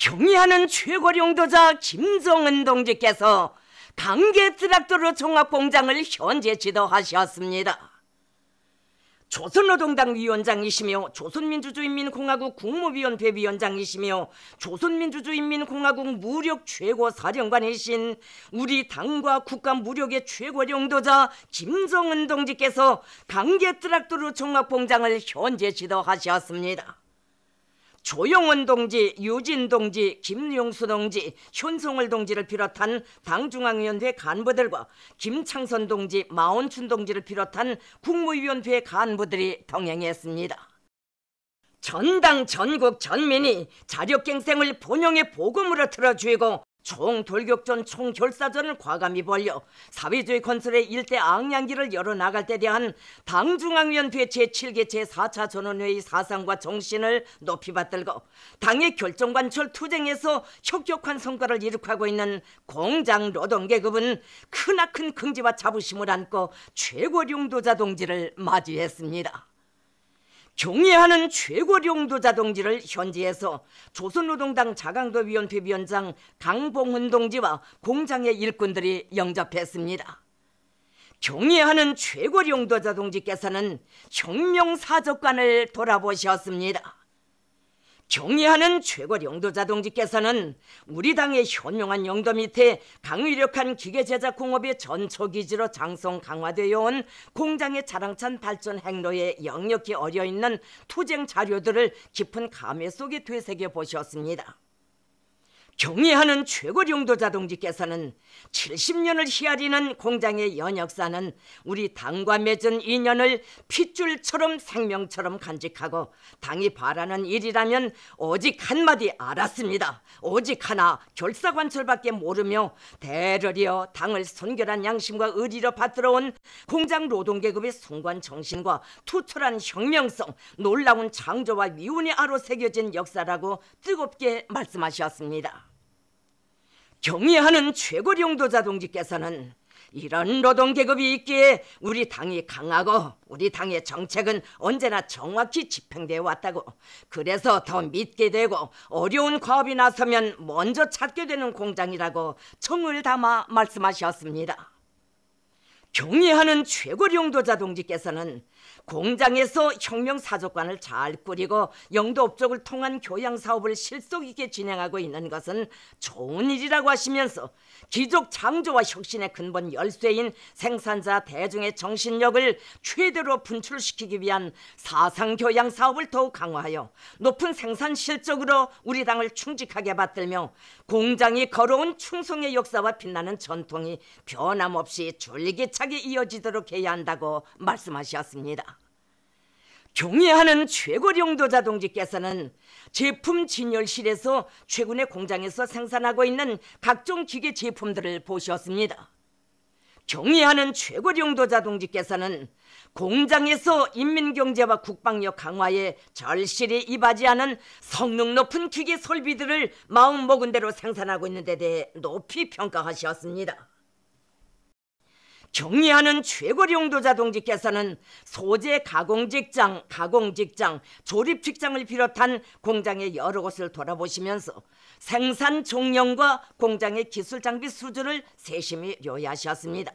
경의하는 최고령도자 김정은 동지께서 강계 트랙터로 종합공장을 현재 지도하셨습니다. 조선노동당 위원장이시며 조선민주주의인민공화국 국무위원회 위원장이시며 조선민주주의인민공화국 무력 최고사령관이신 우리 당과 국가 무력의 최고령도자 김정은 동지께서 강계 트랙터로 종합공장을 현재 지도하셨습니다. 조영원 동지, 유진 동지, 김용수 동지, 현송월 동지를 비롯한 당중앙위원회 간부들과 김창선 동지, 마원춘 동지를 비롯한 국무위원회 간부들이 동행했습니다. 전당 전국 전민이 자력갱생을 본영의 복음으로 틀어주이고 총돌격전 총결사전을 과감히 벌여 사회주의 건설의 일대 앙양기를 열어나갈 때 대한 당중앙위원회 제7개 제4차 전원회의 사상과 정신을 높이 받들고 당의 결정관철 투쟁에서 혁혁한 성과를 이룩하고 있는 공장 노동계급은 크나큰 긍지와 자부심을 안고 최고령도자 동지를 맞이했습니다. 경의하는 최고령도자 동지를 현지에서 조선노동당 자강도위원회 위원장 강봉훈 동지와 공장의 일꾼들이 영접했습니다. 경의하는 최고령도자 동지께서는 혁명사적관을 돌아보셨습니다. 경의하는 최고령도자 동지께서는 우리 당의 현명한 영도 밑에 강위력한 기계제작 공업의 전초기지로 장성 강화되어 온 공장의 자랑찬 발전 행로에 역력히 어려있는 투쟁 자료들을 깊은 감회 속에 되새겨 보셨습니다. 경의하는 최고령도자 동지께서는 70년을 히아리는 공장의 연역사는 우리 당과 맺은 인연을 핏줄처럼 생명처럼 간직하고 당이 바라는 일이라면 오직 한마디 알았습니다. 오직 하나 결사관철밖에 모르며 대러리어 당을 선결한 양심과 의리로 받들어온 공장 노동계급의 숭고한 정신과 투철한 혁명성, 놀라운 창조와 위운의 아로 새겨진 역사라고 뜨겁게 말씀하셨습니다. 경의하는 최고령도자 동지께서는 이런 노동계급이 있기에 우리 당이 강하고 우리 당의 정책은 언제나 정확히 집행되어 왔다고, 그래서 더 믿게 되고 어려운 과업이 나서면 먼저 찾게 되는 공장이라고 정을 담아 말씀하셨습니다. 경의하는 최고령도자 동지께서는 공장에서 혁명사족관을 잘 꾸리고 영도업적을 통한 교양사업을 실속 있게 진행하고 있는 것은 좋은 일이라고 하시면서 기족 창조와 혁신의 근본 열쇠인 생산자 대중의 정신력을 최대로 분출시키기 위한 사상교양사업을 더욱 강화하여 높은 생산 실적으로 우리 당을 충직하게 받들며 공장이 걸어온 충성의 역사와 빛나는 전통이 변함없이 줄기차게 이어지도록 해야 한다고 말씀하셨습니다. 경의하는 최고령도자 동지께서는 제품 진열실에서 최근에 공장에서 생산하고 있는 각종 기계 제품들을 보셨습니다. 경의하는 최고령도자 동지께서는 공장에서 인민경제와 국방력 강화에 절실히 이바지하는 성능 높은 기계 설비들을 마음먹은 대로 생산하고 있는 데 대해 높이 평가하셨습니다. 경의하는 최고령도자 동지께서는 소재 가공직장, 조립직장을 비롯한 공장의 여러 곳을 돌아보시면서 생산 종량과 공장의 기술 장비 수준을 세심히 요하셨습니다.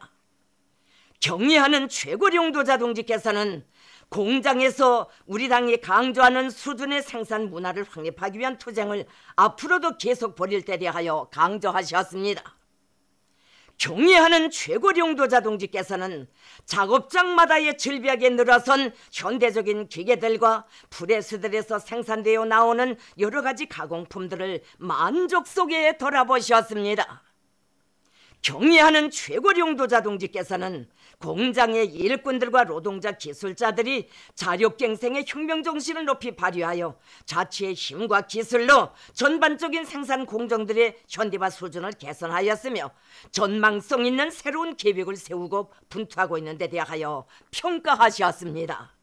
경의하는 최고령도자 동지께서는 공장에서 우리 당이 강조하는 수준의 생산 문화를 확립하기 위한 투쟁을 앞으로도 계속 벌일 때 대하여 강조하셨습니다. 경의하는 최고령도자 동지께서는 작업장마다의 질비하게 늘어선 현대적인 기계들과 프레스들에서 생산되어 나오는 여러 가지 가공품들을 만족 속에 돌아보셨습니다. 경의하는 최고령도자 동지께서는 공장의 일꾼들과 노동자 기술자들이 자력갱생의 혁명정신을 높이 발휘하여 자치의 힘과 기술로 전반적인 생산 공정들의 현대화 수준을 개선하였으며 전망성 있는 새로운 계획을 세우고 분투하고 있는 데 대하여 평가하셨습니다.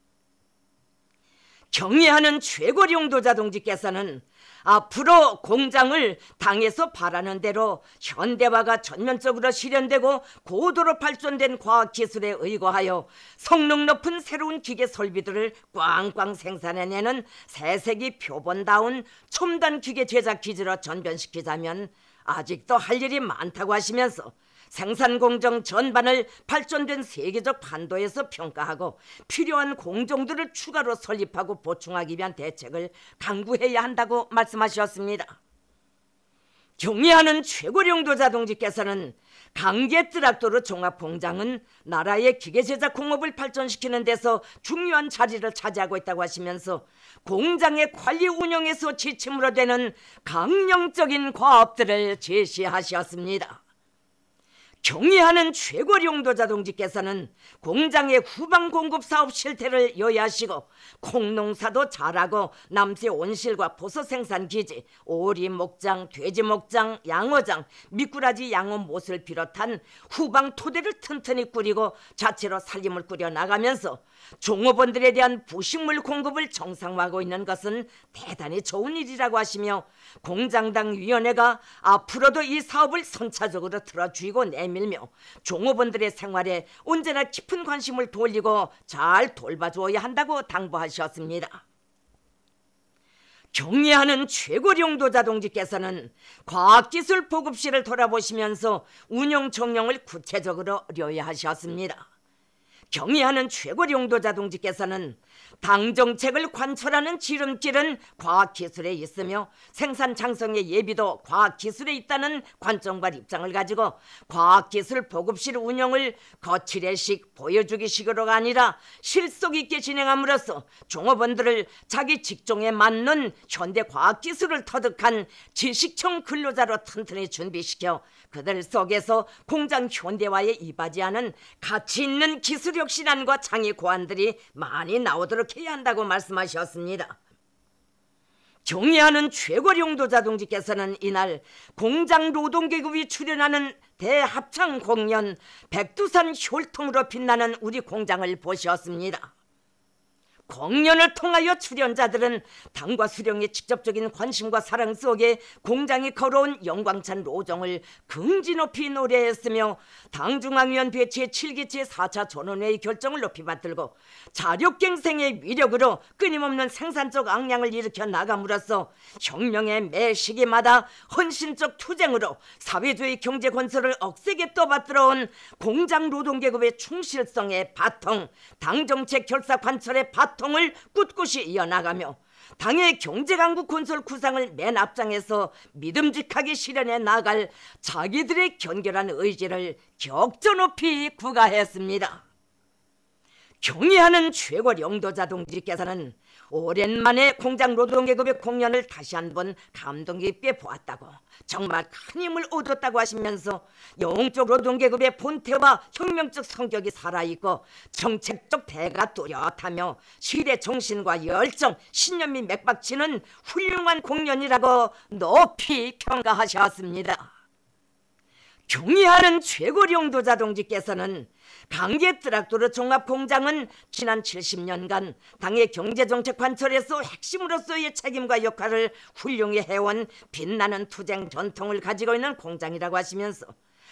경의하는 최고리 용도자 동지께서는 앞으로 공장을 당에서 바라는 대로 현대화가 전면적으로 실현되고 고도로 발전된 과학기술에 의거하여 성능 높은 새로운 기계 설비들을 꽝꽝 생산해내는 새세기 표본다운 첨단 기계 제작 기지로 전변시키자면 아직도 할 일이 많다고 하시면서 생산 공정 전반을 발전된 세계적 판도에서 평가하고 필요한 공정들을 추가로 설립하고 보충하기 위한 대책을 강구해야 한다고 말씀하셨습니다. 경의하는 최고리 용도자 동지께서는 강계트락도르 종합공장은 나라의 기계제작 공업을 발전시키는 데서 중요한 자리를 차지하고 있다고 하시면서 공장의 관리 운영에서 지침으로 되는 강령적인 과업들을 제시하셨습니다. 경의하는 최고리 용도자 동지께서는 공장의 후방 공급 사업 실태를 요약하시고 콩농사도 잘하고 남새 온실과 버섯 생산 기지, 오리 목장, 돼지 목장, 양어장, 미꾸라지 양어 못을 비롯한 후방 토대를 튼튼히 꾸리고 자체로 살림을 꾸려 나가면서 종업원들에 대한 부식물 공급을 정상화하고 있는 것은 대단히 좋은 일이라고 하시며 공장당 위원회가 앞으로도 이 사업을 선차적으로 틀어주고 내밀며 종업원들의 생활에 언제나 깊은 관심을 돌리고 잘 돌봐주어야 한다고 당부하셨습니다. 경의하는 최고리 용도자 동지께서는 과학기술 보급실을 돌아보시면서 운영 정령을 구체적으로 료야하셨습니다. 경의하는 최고리 용도자 동지께서는 당 정책을 관철하는 지름길은 과학기술에 있으며 생산 장성의 예비도 과학기술에 있다는 관점과 입장을 가지고 과학기술 보급실 운영을 거칠애식 보여주기식으로가 아니라 실속 있게 진행함으로써 종업원들을 자기 직종에 맞는 현대 과학기술을 터득한 지식청 근로자로 튼튼히 준비시켜 그들 속에서 공장 현대화에 이바지하는 가치 있는 기술력 신안과 창의 고안들이 많이 나오도록 해야 한다고 말씀하셨습니다. 경의하는 최고리 용도자 동지께서는 이날 공장 노동계급이 출연하는 대합창 공연 백두산 혈통으로 빛나는 우리 공장을 보셨습니다. 공연을 통하여 출연자들은 당과 수령의 직접적인 관심과 사랑 속에 공장이 걸어온 영광찬 로정을 긍지 높이 노래했으며 당중앙위원회 제7기 제4차 전원회의 결정을 높이 받들고 자력갱생의 위력으로 끊임없는 생산적 악량을 일으켜 나감으로써 혁명의 매 시기마다 헌신적 투쟁으로 사회주의 경제 건설을 억세게 떠받들어온 공장 노동계급의 충실성의 바통, 당정책 결사 관철의 바통 통을 꿋꿋이 이어나가며 당의 경제강국 건설 구상을 맨 앞장에서 믿음직하게 실현해 나갈 자기들의 견결한 의지를 격조 높이 구가했습니다. 경의하는 최고리 용도자 동지께서는 오랜만에 공장 노동계급의 공연을 다시 한번 감동 깊게 보았다고 정말 큰 힘을 얻었다고 하시면서 영적 노동계급의 본태와 혁명적 성격이 살아있고 정책적 대가 뚜렷하며 시대 정신과 열정, 신념이 맥박치는 훌륭한 공연이라고 높이 평가하셨습니다. 경의하는 최고리 용도자 동지께서는 강계트락도르 종합공장은 지난 70년간 당의 경제정책 관철에서 핵심으로서의 책임과 역할을 훌륭히 해온 빛나는 투쟁 전통을 가지고 있는 공장이라고 하시면서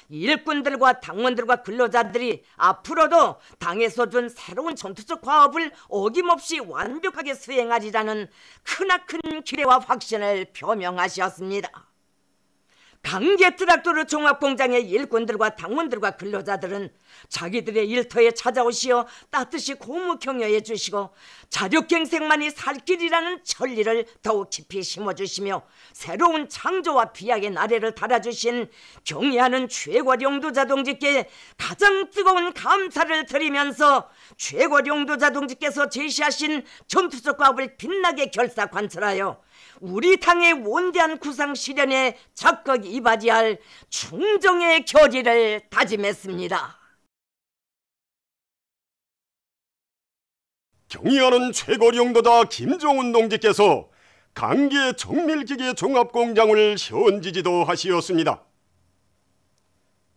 일꾼들과 당원들과 근로자들이 앞으로도 당에서 준 새로운 전투적 과업을 어김없이 완벽하게 수행하리라는 크나큰 기대와 확신을 표명하셨습니다. 강계트락도르 종합공장의 일꾼들과 당원들과 근로자들은 자기들의 일터에 찾아오시어 따뜻이 고무 격려해 주시고 자력갱생만이 살 길이라는 천리를 더욱 깊이 심어주시며 새로운 창조와 비약의 나래를 달아주신 경의하는 최고리 용도자 동지께 가장 뜨거운 감사를 드리면서 최고리 용도자 동지께서 제시하신 전투적 과업을 빛나게 결사 관철하여 우리 당의 원대한 구상 실현에 적극 이바지할 충정의 결의를 다짐했습니다. 경의하는 최고리 용도자 김종훈 동지께서 강계 정밀기계 종합공장을 현지지도 하시었습니다.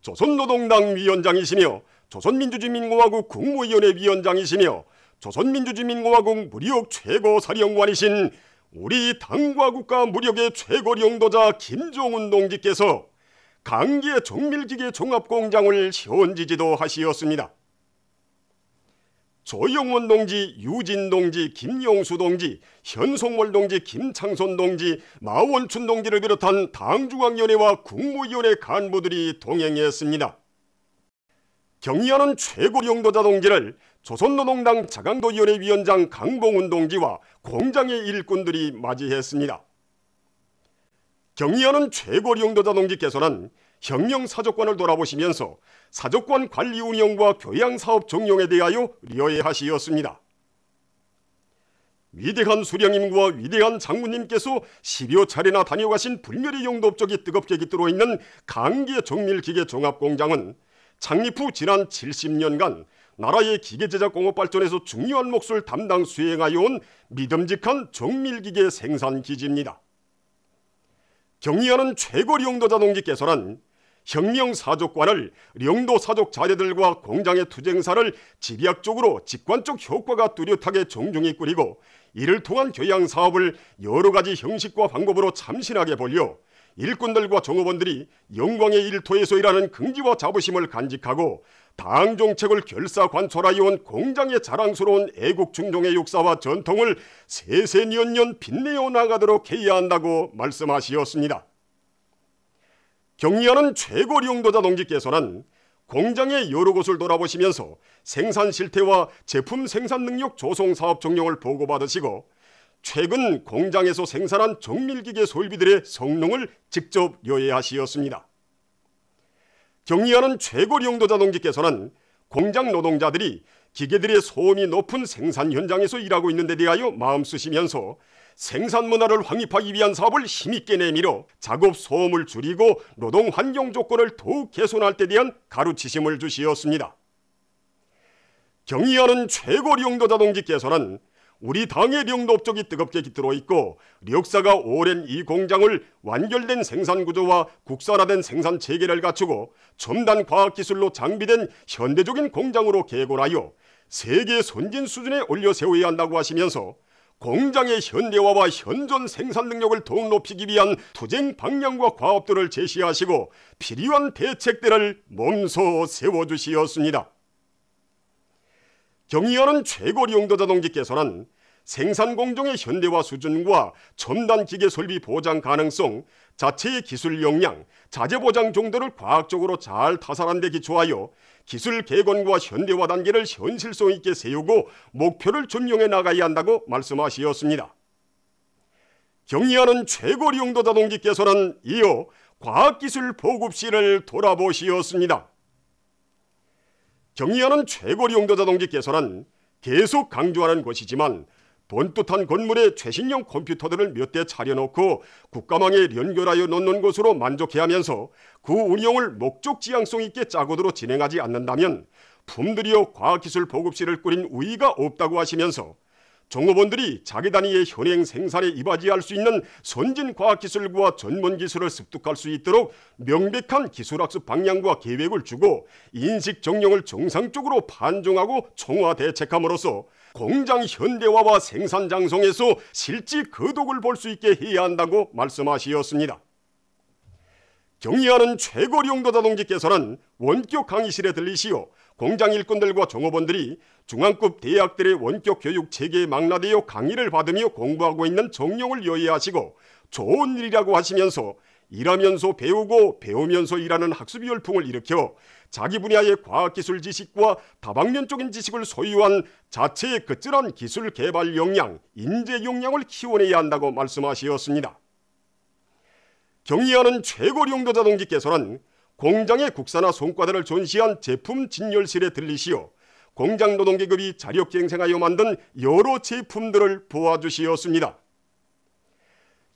조선노동당 위원장이시며 조선민주주의민공화국 국무위원회 위원장이시며 조선민주주의민공화국 무력 최고사령관이신 우리 당과 국가 무력의 최고령도자 김종운 동지께서 강계 정밀기계 종합공장을 현지지도 하시었습니다. 조영원 동지, 유진 동지, 김용수 동지, 현송월 동지, 김창손 동지, 마원춘 동지를 비롯한 당중앙위원회와 국무위원회 간부들이 동행했습니다. 경의하는 최고령도자 동지를 조선노동당 자강도위원회 위원장 강봉훈 동지와 공장의 일꾼들이 맞이했습니다. 경의하는 최고령도자 동지께서는 혁명사족관을 돌아보시면서 사족관 관리 운영과 교양사업 종용에 대하여 리허하시었습니다. 위대한 수령님과 위대한 장군님께서 10여 차례나 다녀가신 불멸의 용도업적이 뜨겁게 깃들어 있는 강계 정밀기계 종합공장은 창립 후 지난 70년간 나라의 기계제작 공업 발전에서 중요한 몫을 담당 수행하여 온 믿음직한 정밀기계 생산기지입니다. 경의하는 최고령도자 동지께서는 혁명사족관을 령도사족 자재들과 공장의 투쟁사를 집약적으로 직관적 효과가 뚜렷하게 정중히 꾸리고 이를 통한 교양사업을 여러가지 형식과 방법으로 참신하게 벌려 일꾼들과 종업원들이 영광의 일터에서 일하는 긍지와 자부심을 간직하고 당정책을 결사관철하여 온 공장의 자랑스러운 애국충종의 역사와 전통을 세세년년 빛내어 나가도록 해야 한다고 말씀하시었습니다. 경의하는 최고령도자 동지께서는 공장의 여러 곳을 돌아보시면서 생산 실태와 제품 생산 능력 조성 사업 종용을 보고받으시고 최근 공장에서 생산한 정밀기계 설비들의 성능을 직접 여해하시었습니다. 경의하는 최고령도자 동지께서는 공장 노동자들이 기계들의 소음이 높은 생산 현장에서 일하고 있는 데 대하여 마음 쓰시면서 생산 문화를 확립하기 위한 사업을 힘있게 내밀어 작업 소음을 줄이고 노동 환경 조건을 더욱 개선할 데 대한 가르치심을 주시었습니다. 경의하는 최고령도자 동지께서는 우리 당의 령도 업적이 뜨겁게 깃들어 있고 역사가 오랜 이 공장을 완결된 생산 구조와 국산화된 생산 체계를 갖추고 첨단 과학기술로 장비된 현대적인 공장으로 개골하여 세계 선진 수준에 올려 세워야 한다고 하시면서 공장의 현대화와 현존 생산 능력을 더욱 높이기 위한 투쟁 방향과 과업들을 제시하시고 필요한 대책들을 몸소 세워주시었습니다. 경의하는 최고령도자 동지께서는 생산 공정의 현대화 수준과 첨단 기계 설비 보장 가능성, 자체의 기술 역량, 자재 보장 정도를 과학적으로 잘 타산한 데 기초하여 기술 개건과 현대화 단계를 현실성 있게 세우고 목표를 점령해 나가야 한다고 말씀하시었습니다. 경의하는 최고령도자 동지께서는 이어 과학기술 보급실을 돌아보시었습니다. 경의하는 최고령도자 동지께서는 계속 강조하는 것이지만 본뜻한 건물에 최신형 컴퓨터들을 몇 대 차려놓고 국가망에 연결하여 놓는 것으로 만족해하면서 그 운영을 목적 지향성 있게 짜고도로 진행하지 않는다면 품들이여 과학기술 보급실을 꾸린 우위가 없다고 하시면서 종업원들이 자기 단위의 현행 생산에 이바지할 수 있는 선진 과학기술과 전문기술을 습득할 수 있도록 명백한 기술학습 방향과 계획을 주고 인식 정령을 정상적으로 판정하고 총화 대책함으로써 공장 현대화와 생산 장성에서 실질 거독을 볼 수 있게 해야 한다고 말씀하시었습니다. 경의하는 최고령도자 동지께서는 원격 강의실에 들리시어 공장 일꾼들과 종업원들이 중앙급 대학들의 원격 교육 체계에 망라되어 강의를 받으며 공부하고 있는 정령을 여해하시고 좋은 일이라고 하시면서 일하면서 배우고 배우면서 일하는 학습 열풍을 일으켜 자기 분야의 과학기술 지식과 다방면적인 지식을 소유한 자체의 끝절한 기술 개발 역량, 인재 역량을 키워내야 한다고 말씀하시었습니다. 경의하는 최고령도자 동지께서는 공장의 국산화 성과들을 전시한 제품 진열실에 들리시어 공장 노동계급이 자력갱생하여 만든 여러 제품들을 보아주시었습니다.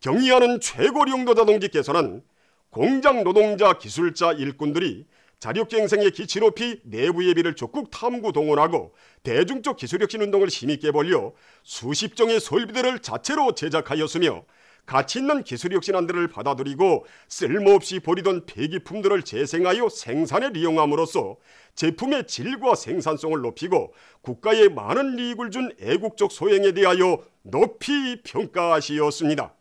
경의하는 최고령도자 동지께서는 공장 노동자, 기술자, 일꾼들이 자력갱생의 기치 높이 내부 예비를 적극 탐구 동원하고 대중적 기술혁신 운동을 힘있게 벌려 수십 종의 설비들을 자체로 제작하였으며 가치 있는 기술 혁신안들을 받아들이고 쓸모없이 버리던 폐기품들을 재생하여 생산에 이용함으로써 제품의 질과 생산성을 높이고 국가에 많은 이익을 준 애국적 소행에 대하여 높이 평가하시었습니다.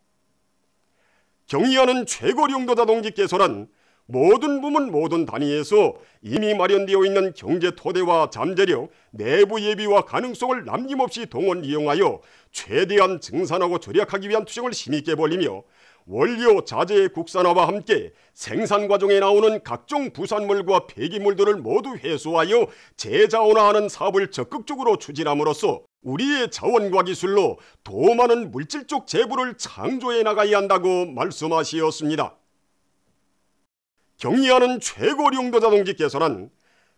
경의하는 최고령도자 동지께서는 모든 부문 모든 단위에서 이미 마련되어 있는 경제 토대와 잠재력, 내부 예비와 가능성을 남김없이 동원 이용하여 최대한 증산하고 절약하기 위한 투쟁을 힘있게 벌이며 원료 자재의 국산화와 함께 생산 과정에 나오는 각종 부산물과 폐기물들을 모두 회수하여 재자원화하는 사업을 적극적으로 추진함으로써 우리의 자원과 기술로 더 많은 물질적 재물을 창조해 나가야 한다고 말씀하시었습니다. 경의하는 최고령도자 동지께서는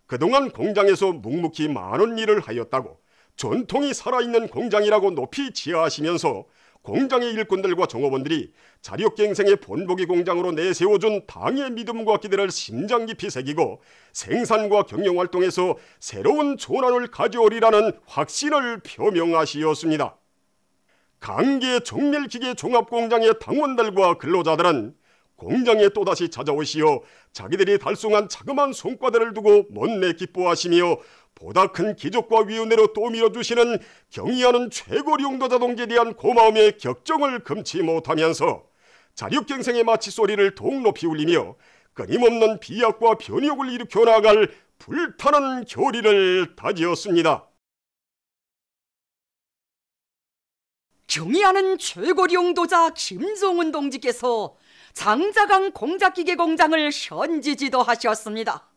그동안 공장에서 묵묵히 많은 일을 하였다고 전통이 살아있는 공장이라고 높이 지하하시면서 공장의 일꾼들과 종업원들이 자력갱생의 본보기 공장으로 내세워준 당의 믿음과 기대를 심장 깊이 새기고 생산과 경영활동에서 새로운 전환을 가져오리라는 확신을 표명하시었습니다. 강계 정밀기계 종합공장의 당원들과 근로자들은 공장에 또다시 찾아오시어 자기들이 달성한 자그마한 성과들을 두고 못내 기뻐하시며 보다 큰 기적과 위은혜로 또 밀어주시는 경의하는 최고령도자 동지에 대한 고마움의 격정을 금치 못하면서 자력갱생의 마취소리를 더욱 높이 울리며 끊임없는 비약과 변혁을 일으켜 나갈 불타는 결의를 다지었습니다. 경의하는 최고령도자 김종은 동지께서 장자강 공작기계 공장을 현지 지도하셨습니다.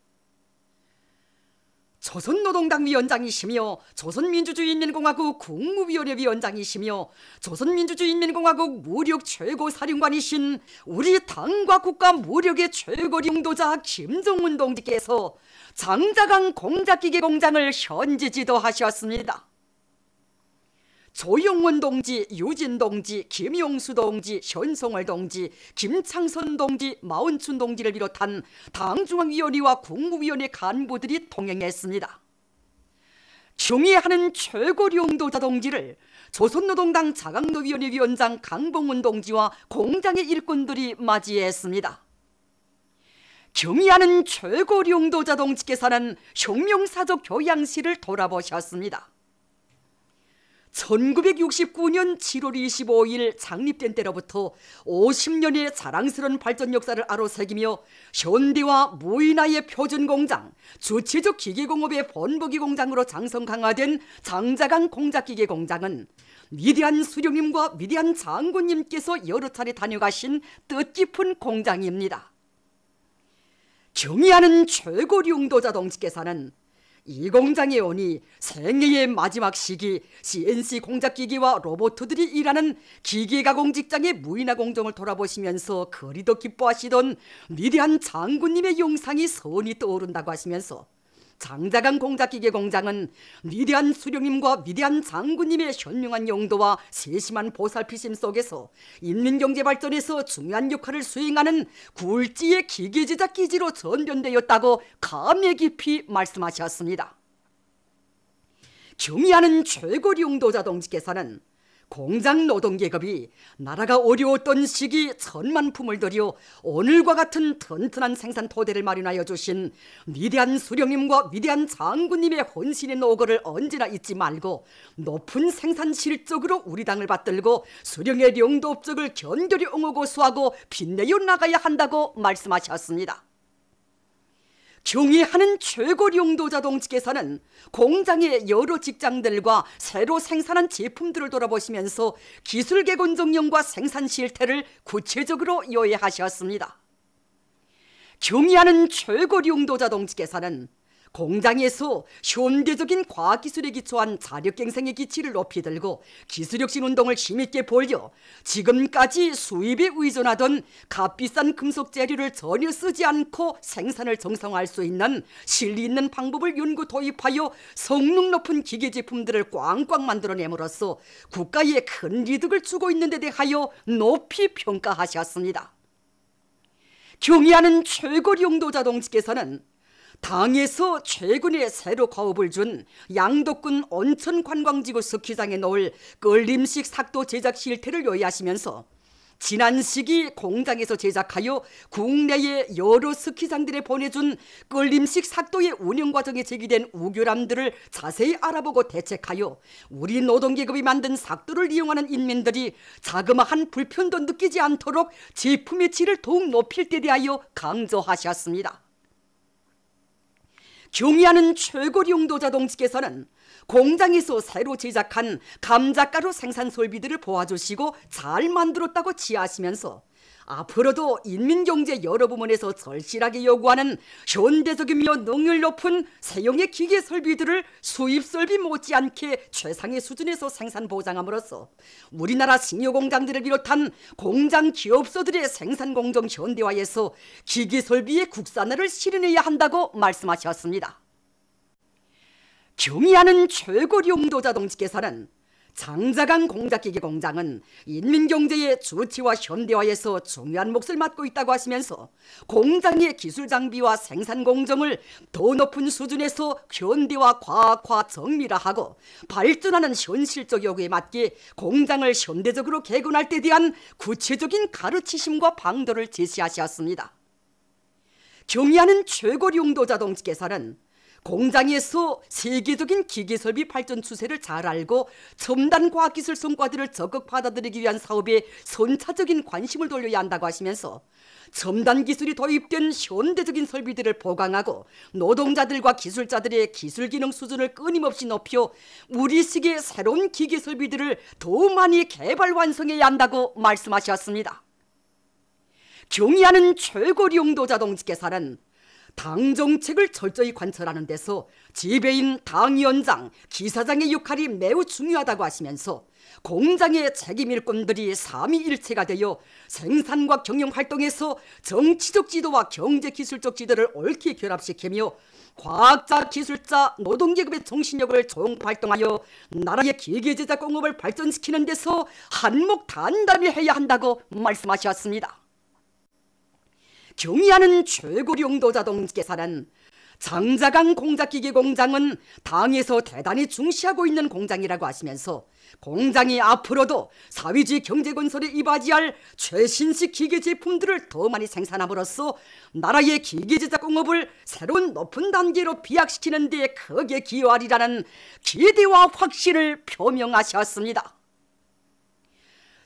조선노동당 위원장이시며 조선민주주의인민공화국 국무위원회 위원장이시며 조선민주주의인민공화국 무력 최고사령관이신 우리 당과 국가 무력의 최고령도자 김정은 동지께서 장자강 공작기계 공장을 현지 지도하셨습니다. 조영원 동지, 유진 동지, 김용수 동지, 현송월 동지, 김창선 동지, 마운춘 동지를 비롯한 당중앙위원회와 국무위원회 간부들이 동행했습니다. 경의하는 최고령도자 동지를 조선노동당 자강노위원회 위원장 강봉훈 동지와 공장의 일꾼들이 맞이했습니다. 경의하는 최고령도자 동지께서는 혁명사적 교양실을 돌아보셨습니다. 1969년 7월 25일 창립된 때로부터 50년의 자랑스러운 발전 역사를 아로새기며 현대와 무인화의 표준공장, 주체적 기계공업의 본보기 공장으로 장성 강화된 장자강 공작기계 공장은 위대한 수령님과 위대한 장군님께서 여러 차례 다녀가신 뜻깊은 공장입니다. 경의하는 최고령도자 동지께서는 이 공장에 오니 생애의 마지막 시기 CNC 공작기기와 로봇들이 일하는 기계가공 직장의 무인화 공정을 돌아보시면서 그리도 기뻐하시던 위대한 장군님의 영상이 선히 떠오른다고 하시면서 장자강 공작기계 공장은 위대한 수령님과 위대한 장군님의 현명한 용도와 세심한 보살피심 속에서 인민경제 발전에서 중요한 역할을 수행하는 굴지의 기계제작 기지로 전변되었다고 감회 깊이 말씀하셨습니다. 경의하는 최고령도자 동지께서는 공장 노동계급이 나라가 어려웠던 시기 천만 품을 들여 오늘과 같은 튼튼한 생산 토대를 마련하여 주신 위대한 수령님과 위대한 장군님의 헌신의 노고를 언제나 잊지 말고 높은 생산 실적으로 우리 당을 받들고 수령의領도 업적을 견고히 응하고 수하고 빛내어 나가야 한다고 말씀하셨습니다. 경의하는 최고령도자 동지께서는 공장의 여러 직장들과 새로 생산한 제품들을 돌아보시면서 기술 개건 정령과 생산 실태를 구체적으로 요해하셨습니다. 경의하는 최고령도자 동지께서는 공장에서 현대적인 과학기술에 기초한 자력갱생의 기치를 높이 들고 기술혁신 운동을 힘있게 벌여 지금까지 수입에 의존하던 값비싼 금속 재료를 전혀 쓰지 않고 생산을 정상화할 수 있는 실리 있는 방법을 연구 도입하여 성능 높은 기계 제품들을 꽝꽝 만들어냄으로써 국가에 큰 이득을 주고 있는 데 대하여 높이 평가하셨습니다. 경의하는 최고령도자 동지께서는 당에서 최근에 새로 가업을 준 양덕군 온천관광지구 스키장에 놓을 끌림식 삭도 제작 실태를 요해하시면서 지난 시기 공장에서 제작하여 국내의 여러 스키장들에 보내준 끌림식 삭도의 운영 과정에 제기된 우결함들을 자세히 알아보고 대책하여 우리 노동계급이 만든 삭도를 이용하는 인민들이 자그마한 불편도 느끼지 않도록 제품의 질을 더욱 높일 때 대하여 강조하셨습니다. 경의하는 최고리 용도자 동지께서는 공장에서 새로 제작한 감자가루 생산 설비들을 보아주시고 잘 만들었다고 지하하시면서 앞으로도 인민경제 여러 부문에서 절실하게 요구하는 현대적이며 능률 높은 세용의 기계 설비들을 수입 설비 못지않게 최상의 수준에서 생산 보장함으로써 우리나라 식료공장들을 비롯한 공장 기업소들의 생산 공정 현대화에서 기계 설비의 국산화를 실현해야 한다고 말씀하셨습니다. 경의하는 최고리 용도자 동지께서는 장자강 공작기계 공장은 인민경제의 주체와 현대화에서 중요한 몫을 맡고 있다고 하시면서 공장의 기술 장비와 생산 공정을 더 높은 수준에서 현대화, 과학화, 정밀화하고 발전하는 현실적 요구에 맞게 공장을 현대적으로 개건할 때 대한 구체적인 가르치심과 방도를 제시하셨습니다. 경의하는 최고리 용도자 동지께서는 공장에서 세계적인 기계설비 발전 추세를 잘 알고 첨단 과학기술 성과들을 적극 받아들이기 위한 사업에 선차적인 관심을 돌려야 한다고 하시면서 첨단 기술이 도입된 현대적인 설비들을 보강하고 노동자들과 기술자들의 기술 기능 수준을 끊임없이 높여 우리식의 새로운 기계 설비들을 더 많이 개발 완성해야 한다고 말씀하셨습니다. 경의하는 최고리 용도자 동지께서는 당 정책을 철저히 관철하는 데서 지배인 당위원장, 기사장의 역할이 매우 중요하다고 하시면서 공장의 책임 일꾼들이 삼위일체가 되어 생산과 경영활동에서 정치적 지도와 경제기술적 지도를 옳게 결합시키며 과학자, 기술자, 노동계급의 정신력을 종발동하여 나라의 기계제작 공업을 발전시키는 데서 한몫 단단히 해야 한다고 말씀하셨습니다. 경의하는 최고리 용도자 동지께서는 장자강 공작기계 공장은 당에서 대단히 중시하고 있는 공장이라고 하시면서 공장이 앞으로도 사회주의 경제건설에 이바지할 최신식 기계 제품들을 더 많이 생산함으로써 나라의 기계제작 공업을 새로운 높은 단계로 비약시키는 데 크게 기여하리라는 기대와 확신을 표명하셨습니다.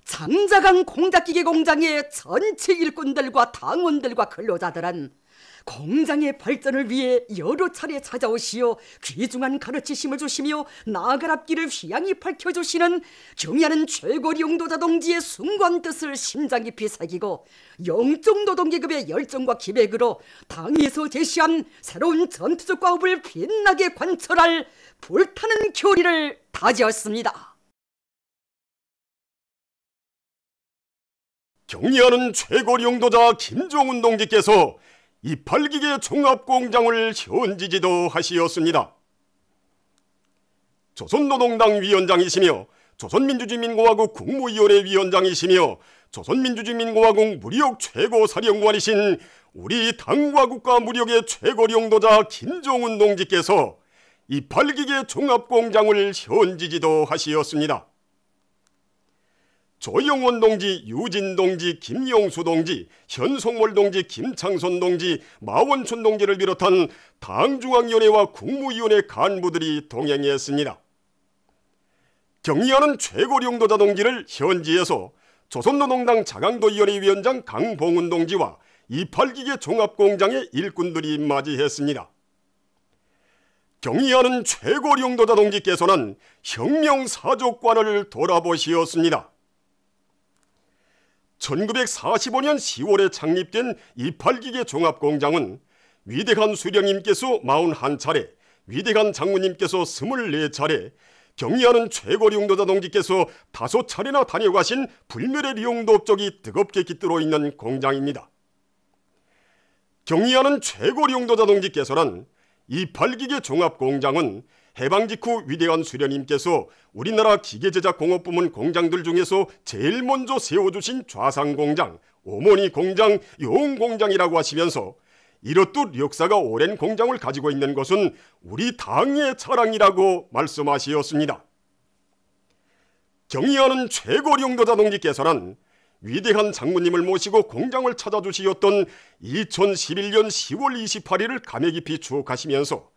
장자강 공작기계 공장의 전체 일꾼들과 당원들과 근로자들은 공장의 발전을 위해 여러 차례 찾아오시어 귀중한 가르치심을 주시며 나아갈 앞길을 휘양히 밝혀주시는 경의하는 최고리 용도자 동지의 숭고한 뜻을 심장 깊이 새기고 영적 노동계급의 열정과 기백으로 당에서 제시한 새로운 전투적 과업을 빛나게 관철할 불타는 교리를 다지었습니다. 경의하는 최고리 용도자 김종훈 동지께서 이팔기계 종합공장을 현지지도 하시었습니다. 조선노동당 위원장이시며 조선민주주의민공화국 국무위원회 위원장이시며 조선민주주의민공화국 무력 최고사령관이신 우리 당과 국가 무력의 최고리 용도자 김종훈 동지께서 이팔기계 종합공장을 현지지도 하시었습니다. 조영원 동지, 유진 동지, 김용수 동지, 현송월 동지, 김창선 동지, 마원춘 동지를 비롯한 당중앙위원회와 국무위원회 간부들이 동행했습니다. 경의하는 최고리 용도자 동지를 현지에서 조선노동당 자강도위원회 위원장 강봉훈 동지와 이팔기계 종합공장의 일꾼들이 맞이했습니다. 경의하는 최고리 용도자 동지께서는 혁명사족관을 돌아보시었습니다. 1945년 10월에 창립된 이팔기계 종합공장은 위대한 수령님께서 41차례, 위대한 장군님께서 24차례, 경의하는 최고리 용도자 동지께서 5차례나 다녀가신 불멸의 리용도 업적이 뜨겁게 깃들어 있는 공장입니다. 경의하는 최고리 용도자 동지께서는 이팔기계 종합공장은 해방 직후 위대한 수령님께서 우리나라 기계제작 공업부문 공장들 중에서 제일 먼저 세워주신 좌상공장, 어머니 공장, 용공장이라고 하시면서 이렇듯 역사가 오랜 공장을 가지고 있는 것은 우리 당의 자랑이라고 말씀하시었습니다. 경의하는 최고리 용도자 동지께서는 위대한 장모님을 모시고 공장을 찾아주시었던 2011년 10월 28일을 감회 깊이 추억하시면서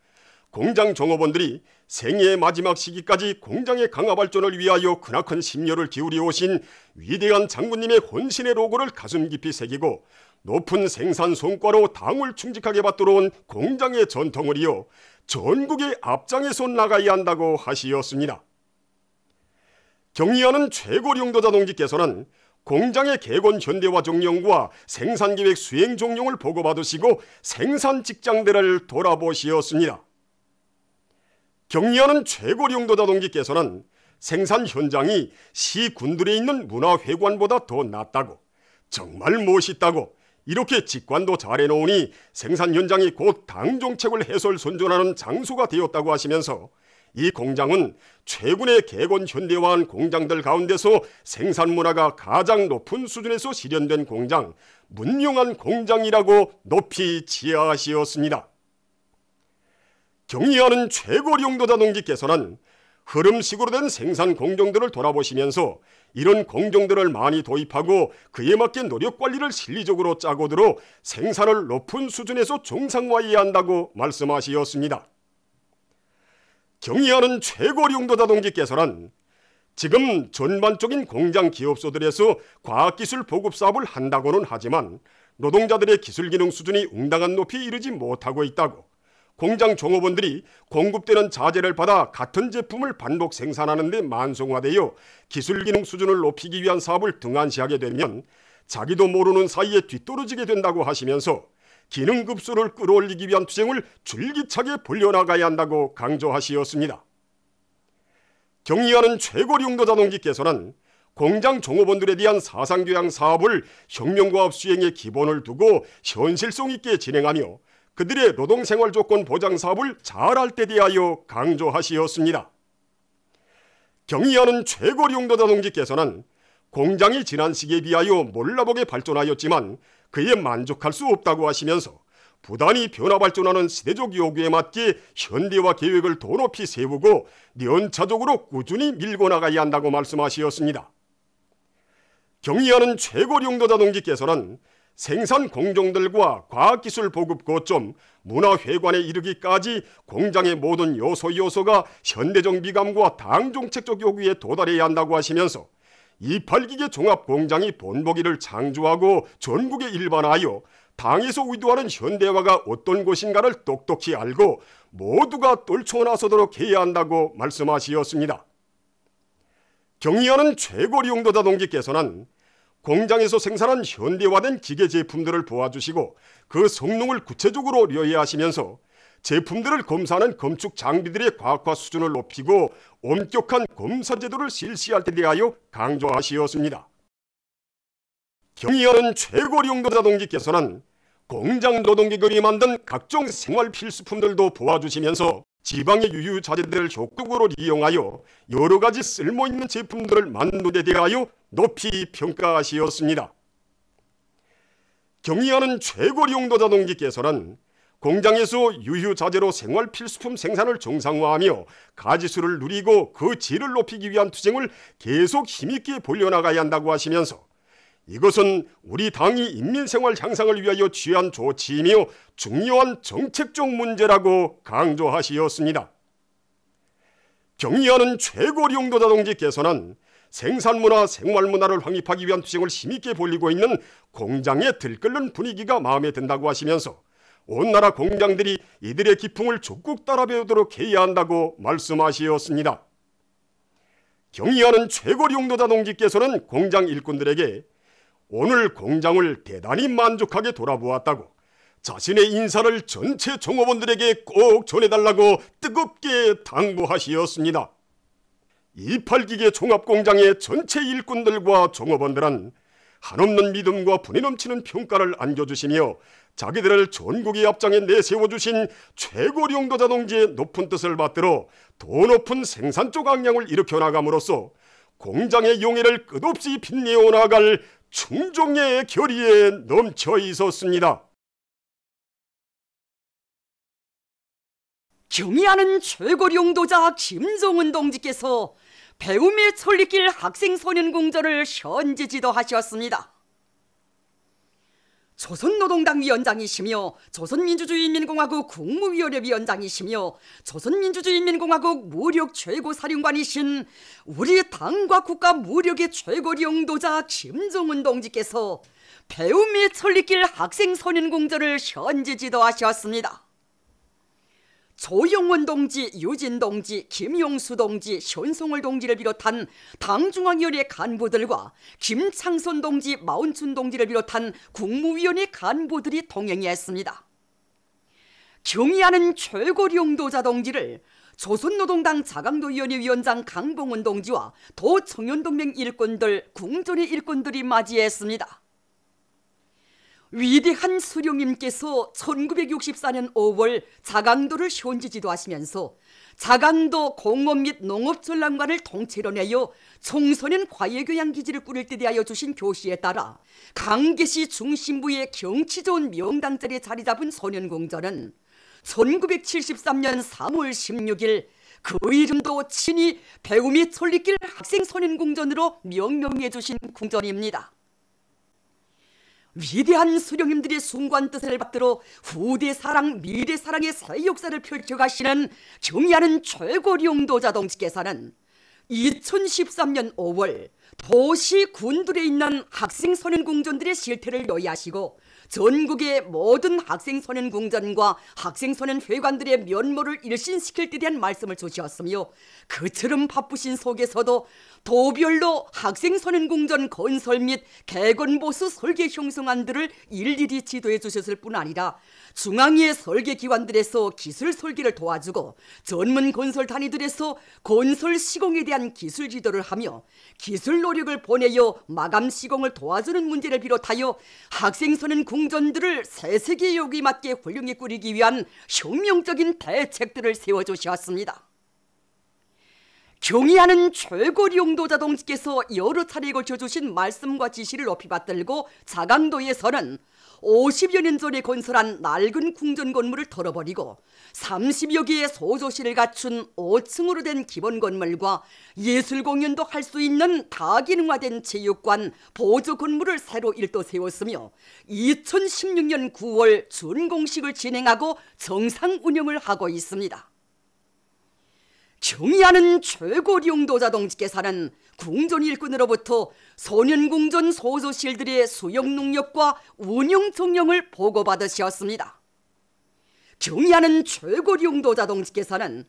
공장 종업원들이 생애의 마지막 시기까지 공장의 강화 발전을 위하여 크나큰 심려를 기울여 오신 위대한 장군님의 혼신의 로고를 가슴 깊이 새기고 높은 생산 성과로 당을 충직하게 받들어온 공장의 전통을 이어 전국의 앞장에서 나가야 한다고 하시었습니다. 경의하는 최고령도자 동지께서는 공장의 개건 현대화 종령과 생산계획 수행 종령을 보고받으시고 생산 직장들을 돌아보시었습니다. 경의하는 최고령도자 동지께서는 생산 현장이 시 군들에 있는 문화회관보다 더 낫다고, 정말 멋있다고, 이렇게 직관도 잘해놓으니 생산 현장이 곧 당정책을 해설 선전하는 장소가 되었다고 하시면서 이 공장은 최근의 개건 현대화한 공장들 가운데서 생산 문화가 가장 높은 수준에서 실현된 공장, 문명한 공장이라고 높이 지하하시었습니다. 경의하는 최고령도자 동지께서는 흐름식으로 된 생산 공정들을 돌아보시면서 이런 공정들을 많이 도입하고 그에 맞게 노력 관리를 실리적으로 짜고 들어 생산을 높은 수준에서 정상화해야 한다고 말씀하시었습니다. 경의하는 최고령도자 동지께서는 지금 전반적인 공장 기업소들에서 과학기술 보급 사업을 한다고는 하지만 노동자들의 기술기능 수준이 응당한 높이에 이르지 못하고 있다고, 공장 종업원들이 공급되는 자재를 받아 같은 제품을 반복 생산하는 데 만성화되어 기술기능 수준을 높이기 위한 사업을 등한시하게 되면 자기도 모르는 사이에 뒤떨어지게 된다고 하시면서 기능급수를 끌어올리기 위한 투쟁을 줄기차게 벌려나가야 한다고 강조하시었습니다. 경의하는 최고령도자 동지께서는 공장 종업원들에 대한 사상교양 사업을 혁명과업 수행의 기본을 두고 현실성 있게 진행하며 그들의 노동생활 조건 보장 사업을 잘할 때 대하여 강조하시었습니다. 경의하는 최고령도자 동지께서는 공장이 지난 시기에 비하여 몰라보게 발전하였지만 그에 만족할 수 없다고 하시면서 부단히 변화 발전하는 시대적 요구에 맞게 현대화 계획을 더 높이 세우고 연차적으로 꾸준히 밀고 나가야 한다고 말씀하시었습니다. 경의하는 최고령도자 동지께서는 생산 공정들과 과학기술 보급 거점, 문화회관에 이르기까지 공장의 모든 요소가 현대적 미감과 당정책적 요구에 도달해야 한다고 하시면서 28기계 종합공장이 본보기를 창조하고 전국에 일반화하여 당에서 의도하는 현대화가 어떤 것인가를 똑똑히 알고 모두가 떨쳐나서도록 해야 한다고 말씀하시었습니다. 경의하는 최고령도자 동지께서는 공장에서 생산한 현대화된 기계 제품들을 보아주시고 그 성능을 구체적으로 려해하시면서 제품들을 검사하는 검축 장비들의 과학화 수준을 높이고 엄격한 검사 제도를 실시할 때 대하여 강조하시었습니다. 경의하는 최고령도자 동지께서는 공장 노동계급이 만든 각종 생활 필수품들도 보아주시면서 지방의 유유자재들을 적극적으로 이용하여 여러 가지 쓸모있는 제품들을 만드는 데 대하여 높이 평가하시었습니다. 경의하는 최고령도자 동지께서는 공장에서 유유자재로 생활 필수품 생산을 정상화하며 가지수를 누리고 그 질을 높이기 위한 투쟁을 계속 힘있게 벌려나가야 한다고 하시면서 이것은 우리 당이 인민생활 향상을 위하여 취한 조치이며 중요한 정책적 문제라고 강조하시었습니다. 경의하는 최고령도자 동지께서는 생산문화, 생활문화를 확립하기 위한 투쟁을 힘있게 벌이고 있는 공장의 들끓는 분위기가 마음에 든다고 하시면서 온 나라 공장들이 이들의 기풍을 적극 따라 배우도록 해야 한다고 말씀하시었습니다. 경의하는 최고령도자 동지께서는 공장 일꾼들에게 오늘 공장을 대단히 만족하게 돌아보았다고, 자신의 인사를 전체 종업원들에게 꼭 전해달라고 뜨겁게 당부하시었습니다. 28기계 종합공장의 전체 일꾼들과 종업원들은 한없는 믿음과 분이 넘치는 평가를 안겨주시며 자기들을 전국의 앞장에 내세워주신 최고령도자 동지의 높은 뜻을 받들어 더 높은 생산적 악량을 일으켜 나감으로써 공장의 용해를 끝없이 빛내어 나갈 충종의 결의에 넘쳐 있었습니다. 경의하는 최고령도자 김정은 동지께서 배움의 천리길 학생소년공전을 현지 지도하셨습니다. 조선노동당 위원장이시며 조선민주주의인민공화국 국무위원회 위원장이시며 조선민주주의인민공화국 무력 최고사령관이신 우리 당과 국가 무력의 최고領導자 김정은 동지께서 배움의 천리길 학생소년공전을 현지 지도하셨습니다. 조영원 동지, 유진 동지, 김용수 동지, 현송월 동지를 비롯한 당중앙위원회 간부들과 김창선 동지, 마운춘 동지를 비롯한 국무위원회 간부들이 동행했습니다. 경의하는 최고領導자 동지를 조선노동당 자강도위원회 위원장 강봉원 동지와 도청년동맹 일꾼들, 궁전의 일꾼들이 맞이했습니다. 위대한 수령님께서 1964년 5월 자강도를 현지 지도하시면서 자강도 공업 및 농업전람관을 통째로 내어 청소년 과외교양기지를 꾸릴 때 대하여 주신 교시에 따라 강계시 중심부의 경치 좋은 명당자리에 자리 잡은 소년공전은 1973년 3월 16일 그 이름도 친히 배움의 천리길 학생소년공전으로 명명해 주신 궁전입니다. 위대한 수령님들의 숭고한 뜻을 받들어 후대사랑 미래사랑의 새 역사를 펼쳐가시는 경의하는 최고領導자 동지께서는 2013년 5월 도시 군들에 있는 학생소년공전들의 실태를 요약하시고 전국의 모든 학생소년공전과 학생소년회관들의 면모를 일신시킬 때 대한 말씀을 주셨으며 그처럼 바쁘신 속에서도 도별로 학생소년공전 건설 및 개건보수 설계 형성안들을 일일이 지도해 주셨을 뿐 아니라 중앙의 설계기관들에서 기술 설계를 도와주고 전문 건설 단위들에서 건설 시공에 대한 기술 지도를 하며 기술 노력을 보내어 마감 시공을 도와주는 문제를 비롯하여 학생소년공전들을 새세기 요구에 맞게 훌륭히 꾸리기 위한 혁명적인 대책들을 세워주셨습니다. 경의하는 최고領導자 동지께서 여러 차례에 걸쳐 주신 말씀과 지시를 높이 받들고 자강도에서는 50여 년 전에 건설한 낡은 궁전 건물을 털어버리고 30여 개의 소조실을 갖춘 5층으로 된 기본 건물과 예술 공연도 할 수 있는 다기능화된 체육관, 보조 건물을 새로 일도 세웠으며 2016년 9월 준공식을 진행하고 정상 운영을 하고 있습니다. 경의하는 최고領導자 동지께서는 궁전 일꾼으로부터 소년궁전 소조실들의 수용 능력과 운영 정령을 보고받으셨습니다. 경의하는 최고領導자 동지께서는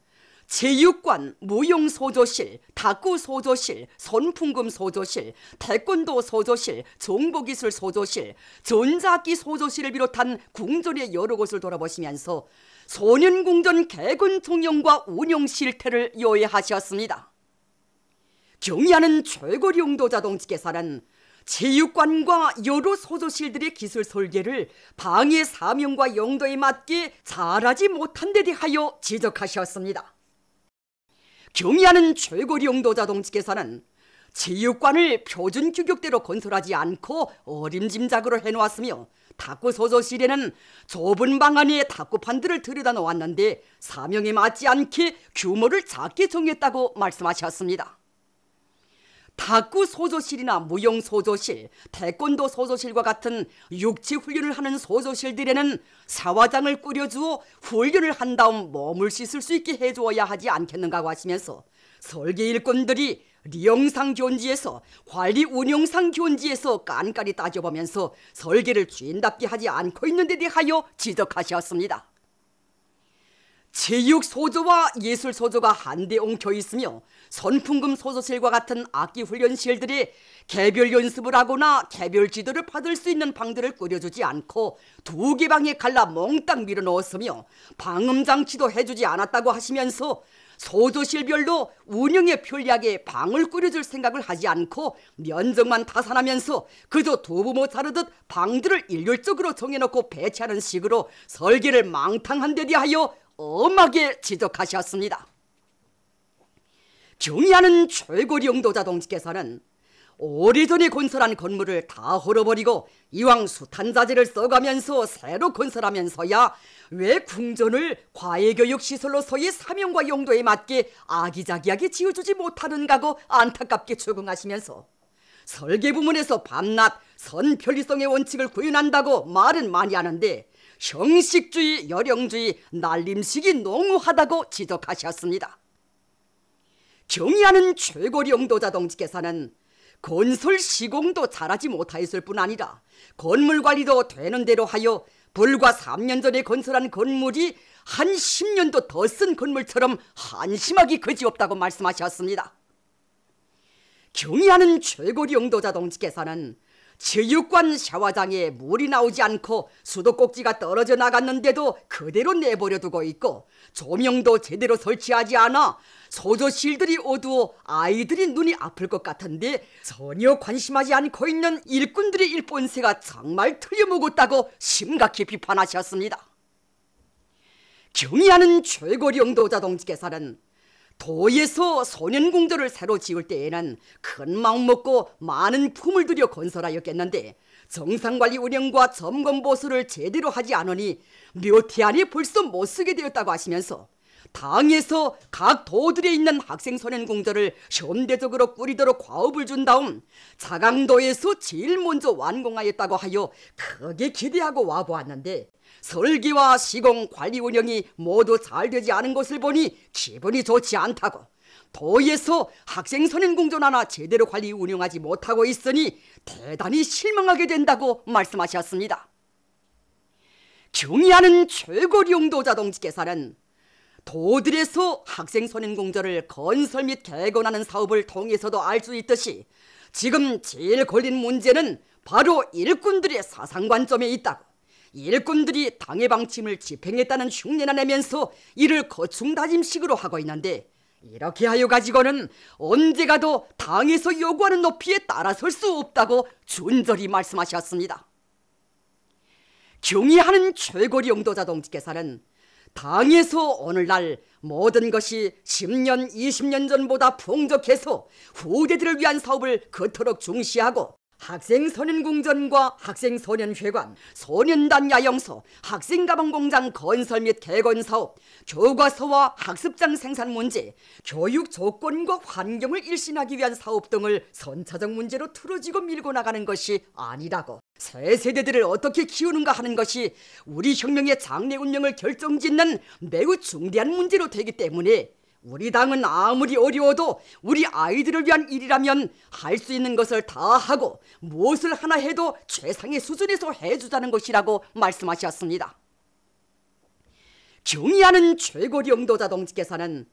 체육관, 무용소조실, 탁구소조실, 손풍금 소조실, 태권도 소조실, 정보기술 소조실, 전자악기 소조실을 비롯한 궁전의 여러 곳을 돌아보시면서 소년궁전 개건 총령과 운영 실태를 요해하셨습니다. 경의하는 최고領導자 동지께서는 체육관과 여러 소조실들의 기술 설계를 방해 사명과 용도에 맞게 잘하지 못한 데 대하여 지적하셨습니다. 경의하는 최고領導자 동지께서는 체육관을 표준 규격대로 건설하지 않고 어림짐작으로 해놓았으며 탁구 소조실에는 좁은 방 안에 탁구판들을 들여다 놓았는데 사명에 맞지 않게 규모를 작게 정했다고 말씀하셨습니다. 탁구 소조실이나 무용 소조실, 태권도 소조실과 같은 육체 훈련을 하는 소조실들에는 사화장을 꾸려주어 훈련을 한 다음 몸을 씻을 수 있게 해주어야 하지 않겠는가 하시면서 설계 일꾼들이 리용상 교원지에서 관리 운영상 교원지에서 깐깐히 따져보면서 설계를 주인답게 하지 않고 있는 데 대하여 지적하셨습니다. 체육 소조와 예술 소조가 한데 엉켜 있으며 손풍금 소조실과 같은 악기 훈련실들이 개별 연습을 하거나 개별 지도를 받을 수 있는 방들을 꾸려주지 않고 두 개 방에 갈라 몽땅 밀어넣었으며 방음장치도 해주지 않았다고 하시면서 소조실별로 운영에 편리하게 방을 꾸려줄 생각을 하지 않고 면적만 타산하면서 그저 두부모 자르듯 방들을 일률적으로 정해놓고 배치하는 식으로 설계를 망탕한 데 대하여 엄하게 지적하셨습니다. 경의하는 최고領導자 동지께서는 오래전에 건설한 건물을 다 헐어버리고 이왕 숱한 자재를 써가면서 새로 건설하면서야 왜 궁전을 과외교육시설로서의 사명과 용도에 맞게 아기자기하게 지어주지 못하는가고 안타깝게 추궁하시면서 설계 부문에서 밤낮 선편리성의 원칙을 구현한다고 말은 많이 하는데 형식주의, 열형주의, 날림식이 농후하다고 지적하셨습니다. 경의하는 최고리 용도자 동지께서는 건설 시공도 잘하지 못하였을 뿐 아니라 건물 관리도 되는 대로 하여 불과 3년 전에 건설한 건물이 한 10년도 더 쓴 건물처럼 한심하기 그지없다고 말씀하셨습니다. 경의하는 최고리 용도자 동지께서는 체육관 샤워장에 물이 나오지 않고 수도꼭지가 떨어져 나갔는데도 그대로 내버려 두고 있고 조명도 제대로 설치하지 않아 소조실들이 어두워 아이들이 눈이 아플 것 같은데 전혀 관심하지 않고 있는 일꾼들의 일본세가 정말 틀려먹었다고 심각히 비판하셨습니다. 경의하는 최고리 용도자 동지께서는 도에서 소년궁전을 새로 지을 때에는 큰 마음 먹고 많은 품을 들여 건설하였겠는데 정상관리 운영과 점검보수를 제대로 하지 않으니 몇 해 안에 벌써 못 쓰게 되었다고 하시면서 당에서 각 도들에 있는 학생소년궁전을 현대적으로 꾸리도록 과업을 준 다음 자강도에서 제일 먼저 완공하였다고 하여 크게 기대하고 와보았는데 설계와 시공, 관리 운영이 모두 잘 되지 않은 것을 보니 기분이 좋지 않다고 도에서 학생소년궁전 하나 제대로 관리 운영하지 못하고 있으니 대단히 실망하게 된다고 말씀하셨습니다. 경의하는 최고리 용도자 동지께서는 도들에서 학생소년궁전을 건설 및 개건하는 사업을 통해서도 알 수 있듯이 지금 제일 걸린 문제는 바로 일꾼들의 사상관점에 있다고 일꾼들이 당의 방침을 집행했다는 흉내나 내면서 이를 거충다짐식으로 하고 있는데 이렇게 하여 가지고는 언제 가도 당에서 요구하는 높이에 따라설 수 없다고 준절히 말씀하셨습니다. 경의하는 최고리 용도자 동지께서는 당에서 오늘날 모든 것이 10년, 20년 전보다 풍족해서 후대들을 위한 사업을 그토록 중시하고 학생소년궁전과 학생소년회관, 소년단 야영소, 학생가방공장 건설 및 개건 사업, 교과서와 학습장 생산 문제, 교육 조건과 환경을 일신하기 위한 사업 등을 선차적 문제로 틀어지고 밀고 나가는 것이 아니라고 새 세대들을 어떻게 키우는가 하는 것이 우리 혁명의 장래 운명을 결정짓는 매우 중대한 문제로 되기 때문에 우리 당은 아무리 어려워도 우리 아이들을 위한 일이라면 할 수 있는 것을 다 하고 무엇을 하나 해도 최상의 수준에서 해주자는 것이라고 말씀하셨습니다. 경의하는 최고리 용도자 동지께서는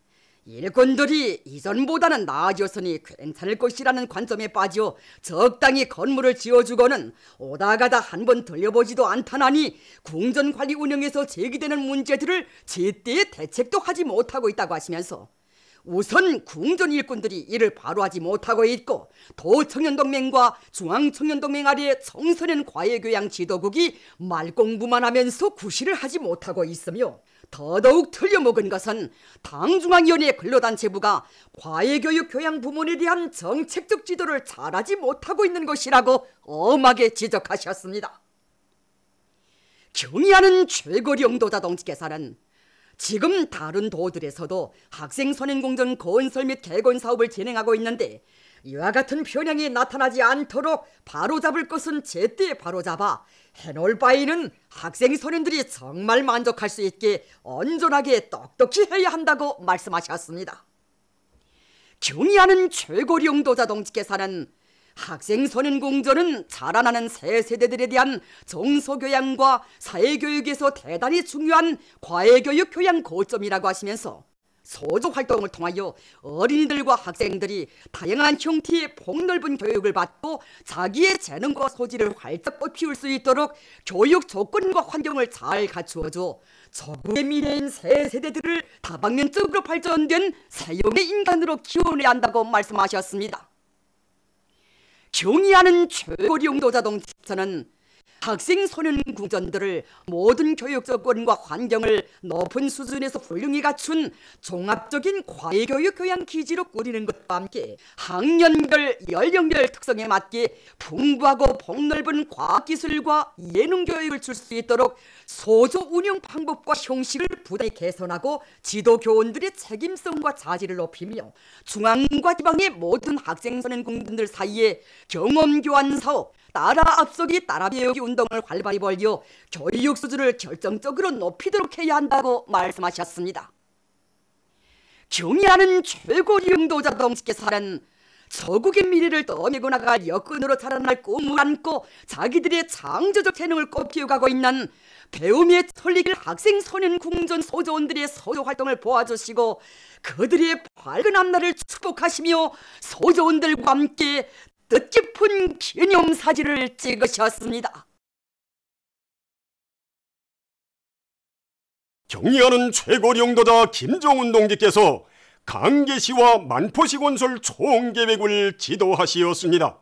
일꾼들이 이전보다는 나아졌으니 괜찮을 것이라는 관점에 빠져 적당히 건물을 지어주고는 오다가다 한 번 들려보지도 않다나니 궁전관리 운영에서 제기되는 문제들을 제때에 대책도 하지 못하고 있다고 하시면서 우선 궁전 일꾼들이 이를 바로 하지 못하고 있고 도청년동맹과 중앙청년동맹 아래 청소년 과외교양 지도국이 말공부만 하면서 구실을 하지 못하고 있으며 더더욱 틀려먹은 것은 당중앙위원회 근로단체부가 과외교육 교양 부문에 대한 정책적 지도를 잘하지 못하고 있는 것이라고 엄하게 지적하셨습니다. 경의하는 최고리 용도자 동지께서는 지금 다른 도들에서도 학생소년궁전 건설 및 개건 사업을 진행하고 있는데 이와 같은 편향이 나타나지 않도록 바로잡을 것은 제때 바로잡아 해놓을 바에는 학생소년들이 정말 만족할 수 있게 온전하게 똑똑히 해야 한다고 말씀하셨습니다. 경의하는 최고리 용도자 동지께서는 학생소년궁전은 자라나는 새 세대들에 대한 정서교양과 사회교육에서 대단히 중요한 과외교육 교양 거점이라고 하시면서 소조 활동을 통하여 어린이들과 학생들이 다양한 형태의 폭넓은 교육을 받고 자기의 재능과 소질을 활짝 꽃피울 수 있도록 교육 조건과 환경을 잘 갖추어줘 조국의 미래인 새 세대들을 다방면적으로 발전된 사용의 인간으로 키워내야 한다고 말씀하셨습니다. 경의하는 최고리 용도자 동지께서는 학생 소년 궁전들을 모든 교육 조건과 환경을 높은 수준에서 훌륭히 갖춘 종합적인 과외교육 교양 기지로 꾸리는 것과 함께 학년별 연령별 특성에 맞게 풍부하고 폭넓은 과학기술과 예능교육을 줄 수 있도록 소조 운영 방법과 형식을 부단히 개선하고 지도교원들의 책임성과 자질을 높이며 중앙과 지방의 모든 학생 소년 궁전들 사이에 경험교환 사업, 따라 앞서기 따라 배우기 운동을 활발히 벌여 교육 수준을 결정적으로 높이도록 해야 한다고 말씀하셨습니다. 경의하는 최고領導者 동지께서는 저국의 미래를 떠내고 나갈 여건으로 자라날 꿈을 안고 자기들의 창조적 재능을 꽃피워가고 있는 배움의 설리길 학생 소년 궁전 소조원들의 소조 활동을 보아주시고 그들의 밝은 앞날을 축복하시며 소조원들과 함께 뜻깊은 기념사진을 찍으셨습니다. 경의하는 최고領導者 김정은 동지께서 강계시와 만포시 건설 총계획을 지도하시었습니다.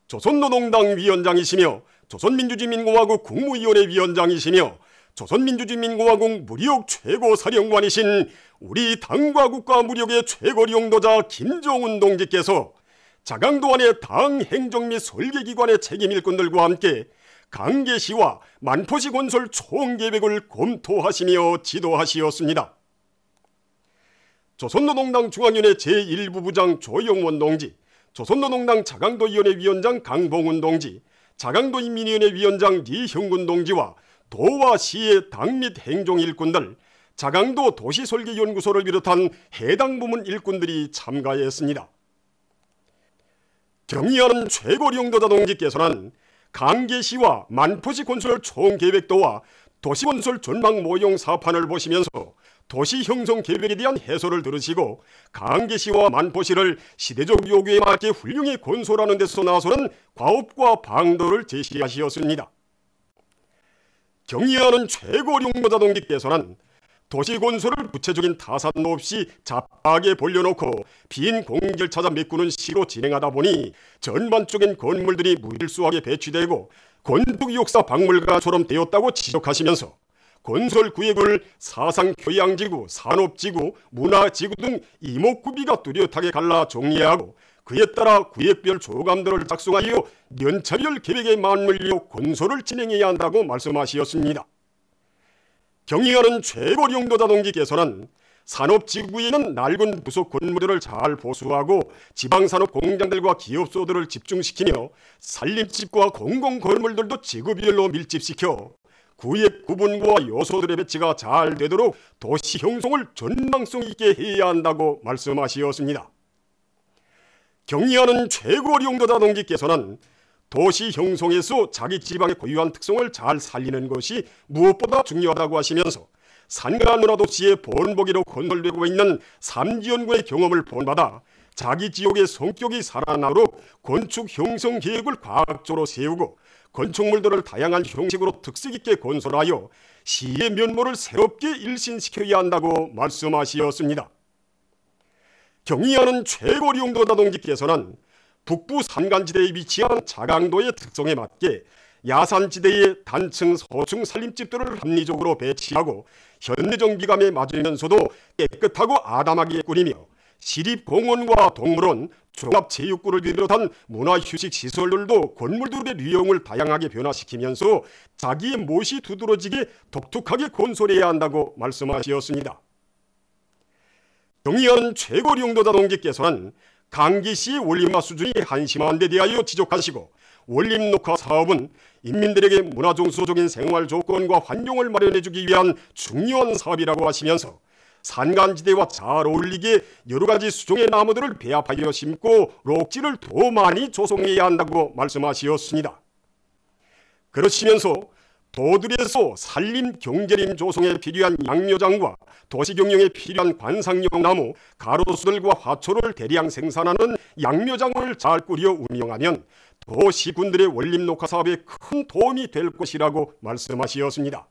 조선노동당 위원장이시며 조선민주주의민공화국 국무위원회 위원장이시며 조선민주주의민공화국 무력 최고사령관이신 우리 당과 국가 무력의 최고領導者 김정은 동지께서 자강도 안의 당 행정 및 설계기관의 책임 일꾼들과 함께 강계시와 만포시 건설 총계획을 검토하시며 지도하시었습니다. 조선노동당 중앙위원회 제1부부장 조영원 동지, 조선노동당 자강도위원회 위원장 강봉훈 동지, 자강도인민위원회 위원장 리형군 동지와 도와 시의 당 및 행정 일꾼들, 자강도 도시설계연구소를 비롯한 해당 부문 일꾼들이 참가했습니다. 경의하는 최고領導者 동지께서는 강계시와 만포시 건설 총계획도와 도시건설 전망 모형 사판을 보시면서 도시 형성 계획에 대한 해설을 들으시고 강계시와 만포시를 시대적 요구에 맞게 훌륭히 건설하는 데서 나서는 과업과 방도를 제시하시었습니다. 경의하는 최고領導者 동지께서는 도시 건설을 구체적인 타산도 없이 잡하게 벌려놓고 빈 공기를 찾아 메꾸는 시로 진행하다 보니 전반적인 건물들이 무질서하게 배치되고 건축 역사 박물관처럼 되었다고 지적하시면서 건설 구역을 사상교양지구, 산업지구, 문화지구 등 이목구비가 뚜렷하게 갈라 정리하고 그에 따라 구역별 조감도를 작성하여 연차별 계획에 맞물려 건설을 진행해야 한다고 말씀하셨습니다. 경의하는 최고領導者 동지께서는 산업지구에는 낡은 부속 건물들을 잘 보수하고 지방산업 공장들과 기업소들을 집중시키며 산림집과 공공건물들도 지구별로 밀집시켜 구역 구분과 요소들의 배치가 잘 되도록 도시 형성을 전망성 있게 해야 한다고 말씀하시었습니다. 경의하는 최고領導者 동지께서는 도시 형성에서 자기 지방의 고유한 특성을 잘 살리는 것이 무엇보다 중요하다고 하시면서 산가 문화도시의 본보기로 건설되고 있는 삼지연구의 경험을 본받아 자기 지역의 성격이 살아나도록 건축 형성 계획을 과학적으로 세우고 건축물들을 다양한 형식으로 특색 있게 건설하여 시의 면모를 새롭게 일신시켜야 한다고 말씀하시었습니다. 경의하는 최고領導者 동지께서는 북부 산간지대에 위치한 자강도의 특성에 맞게 야산지대의 단층, 소층 산림집들을 합리적으로 배치하고 현대적 미감에 맞으면서도 깨끗하고 아담하게 꾸리며 시립공원과 동물원, 종합체육구를 비롯한 문화휴식시설들도 건물들의 유형을 다양하게 변화시키면서 자기의 못이 두드러지게 독특하게 건설해야 한다고 말씀하셨습니다. 경의하는 최고領導者 동지께서는 강계시의 원림화 수준이 한심한 데 대하여 지적하시고 원림녹화 사업은 인민들에게 문화정서적인 생활 조건과 환경을 마련해주기 위한 중요한 사업이라고 하시면서 산간지대와 잘 어울리게 여러가지 수종의 나무들을 배합하여 심고 록지를 더 많이 조성해야 한다고 말씀하셨습니다. 그러시면서 도들에서 산림 경제림 조성에 필요한 양묘장과 도시경영에 필요한 관상용 나무, 가로수들과 화초를 대량 생산하는 양묘장을 잘 꾸려 운영하면 도시군들의 원림녹화 사업에 큰 도움이 될 것이라고 말씀하셨습니다.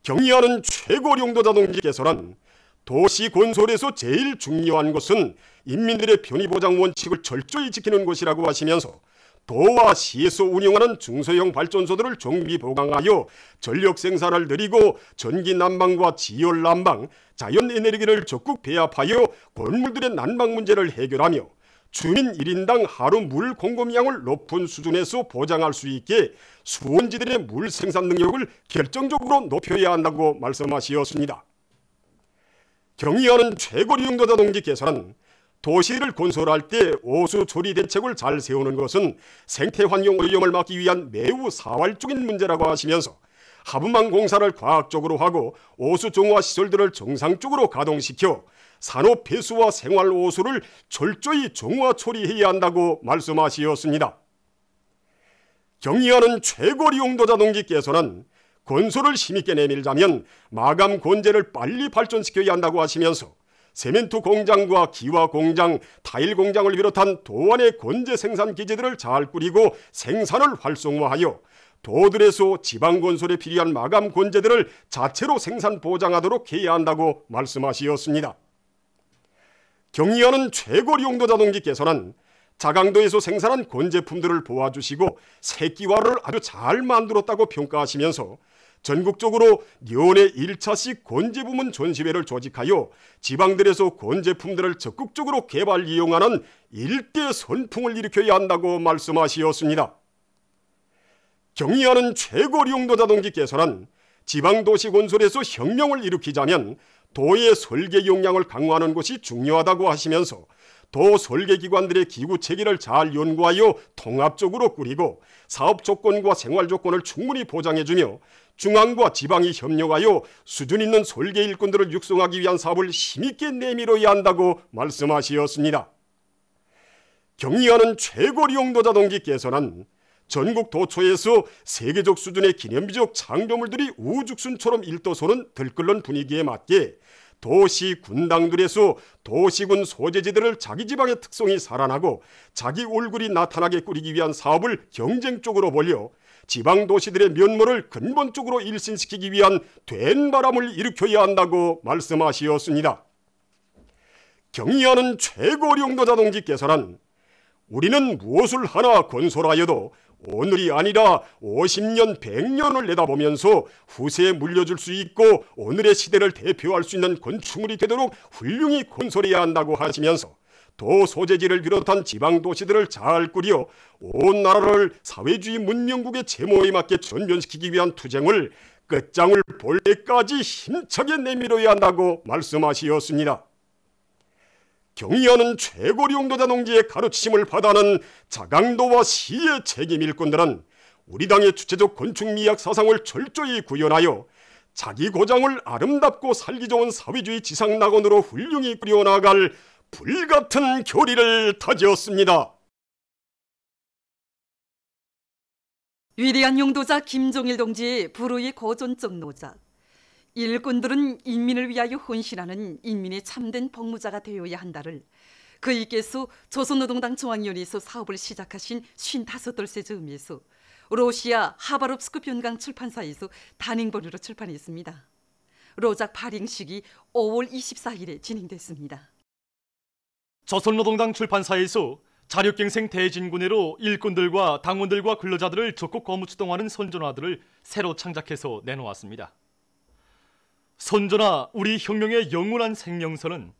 경의하는 최고領導者 동지께서는 도시 건설에서 제일 중요한 것은 인민들의 편의보장 원칙을 철저히 지키는 것이라고 하시면서 도와 시에서 운영하는 중소형 발전소들을 정비 보강하여 전력 생산을 늘리고 전기 난방과 지열 난방, 자연 에너지를 적극 배합하여 건물들의 난방 문제를 해결하며 주민 1인당 하루 물 공급량을 높은 수준에서 보장할 수 있게 수원지들의 물 생산 능력을 결정적으로 높여야 한다고 말씀하셨습니다. 경의하는 최고리 용도자 동지께서는 도시를 건설할 때 오수 처리 대책을 잘 세우는 것은 생태환경 오염을 막기 위한 매우 사활적인 문제라고 하시면서 하부망 공사를 과학적으로 하고 오수 정화 시설들을 정상적으로 가동시켜 산업 폐수와 생활 오수를 철저히 정화 처리해야 한다고 말씀하셨습니다. 경의하는 최고리 용도자 동지께서는 건설을 힘있게 내밀자면 마감 건재를 빨리 발전시켜야 한다고 하시면서 세멘트 공장과 기와 공장, 타일 공장을 비롯한 도안의 건재 생산 기지들을 잘 꾸리고 생산을 활성화하여 도들에서 지방 건설에 필요한 마감 건재들을 자체로 생산 보장하도록 해야 한다고 말씀하셨습니다. 경의하는 최고리 용도자 동지께서는 자강도에서 생산한 건제품들을 보아주시고 새끼화를 아주 잘 만들었다고 평가하시면서 전국적으로 년에 1차씩 건제부문 전시회를 조직하여 지방들에서 건제품들을 적극적으로 개발 이용하는 일대 선풍을 일으켜야 한다고 말씀하셨습니다. 경의하는 최고리 용도자 동지께서는 지방도시 건설에서 혁명을 일으키자면 도의 설계 역량을 강화하는 것이 중요하다고 하시면서 도 설계기관들의 기구 체계를 잘 연구하여 통합적으로 꾸리고 사업 조건과 생활 조건을 충분히 보장해주며 중앙과 지방이 협력하여 수준 있는 설계 일꾼들을 육성하기 위한 사업을 힘있게 내밀어야 한다고 말씀하셨습니다. 경의하는 최고리 용도자 동지께서는 전국 도처에서 세계적 수준의 기념비적 창조물들이 우죽순처럼 일도서는 들끓는 분위기에 맞게 도시 군당들에서 도시군 소재지들을 자기 지방의 특성이 살아나고 자기 얼굴이 나타나게 꾸리기 위한 사업을 경쟁적으로 벌여 지방 도시들의 면모를 근본적으로 일신시키기 위한 된 바람을 일으켜야 한다고 말씀하셨습니다. 경의하는 최고리 용도자 동지께서는 우리는 무엇을 하나 건설하여도 오늘이 아니라 50년, 100년을 내다보면서 후세에 물려줄 수 있고 오늘의 시대를 대표할 수 있는 건축물이 되도록 훌륭히 건설해야 한다고 하시면서 도 소재지를 비롯한 지방도시들을 잘 꾸려 온 나라를 사회주의 문명국의 제모에 맞게 전변시키기 위한 투쟁을 끝장을 볼 때까지 힘차게 내밀어야 한다고 말씀하셨습니다. 경의하는 최고리 용도자 동지의 가르치심을 받아는 자강도와 시의 책임 일꾼들은 우리 당의 주체적 건축미학 사상을 철저히 구현하여 자기 고장을 아름답고 살기 좋은 사회주의 지상낙원으로 훌륭히 꾸려나갈 불같은 결의를 다지었습니다. 위대한 용도자 김종일 동지의 불후의 고전적 노작. 일꾼들은 인민을 위하여 헌신하는 인민의 참된 복무자가 되어야 한다를 그이께서 조선노동당 중앙위원회에서 사업을 시작하신 55돌째 즈음에서 러시아 하바롭스크 변강 출판사에서 단행본으로 출판했습니다. 로작 발행식이 5월 24일에 진행됐습니다. 조선노동당 출판사에서 자력갱생 대진군회로 일꾼들과 당원들과 근로자들을 적극 거무 추동하는 선전화들을 새로 창작해서 내놓았습니다. 선전화 우리 혁명의 영원한 생명선은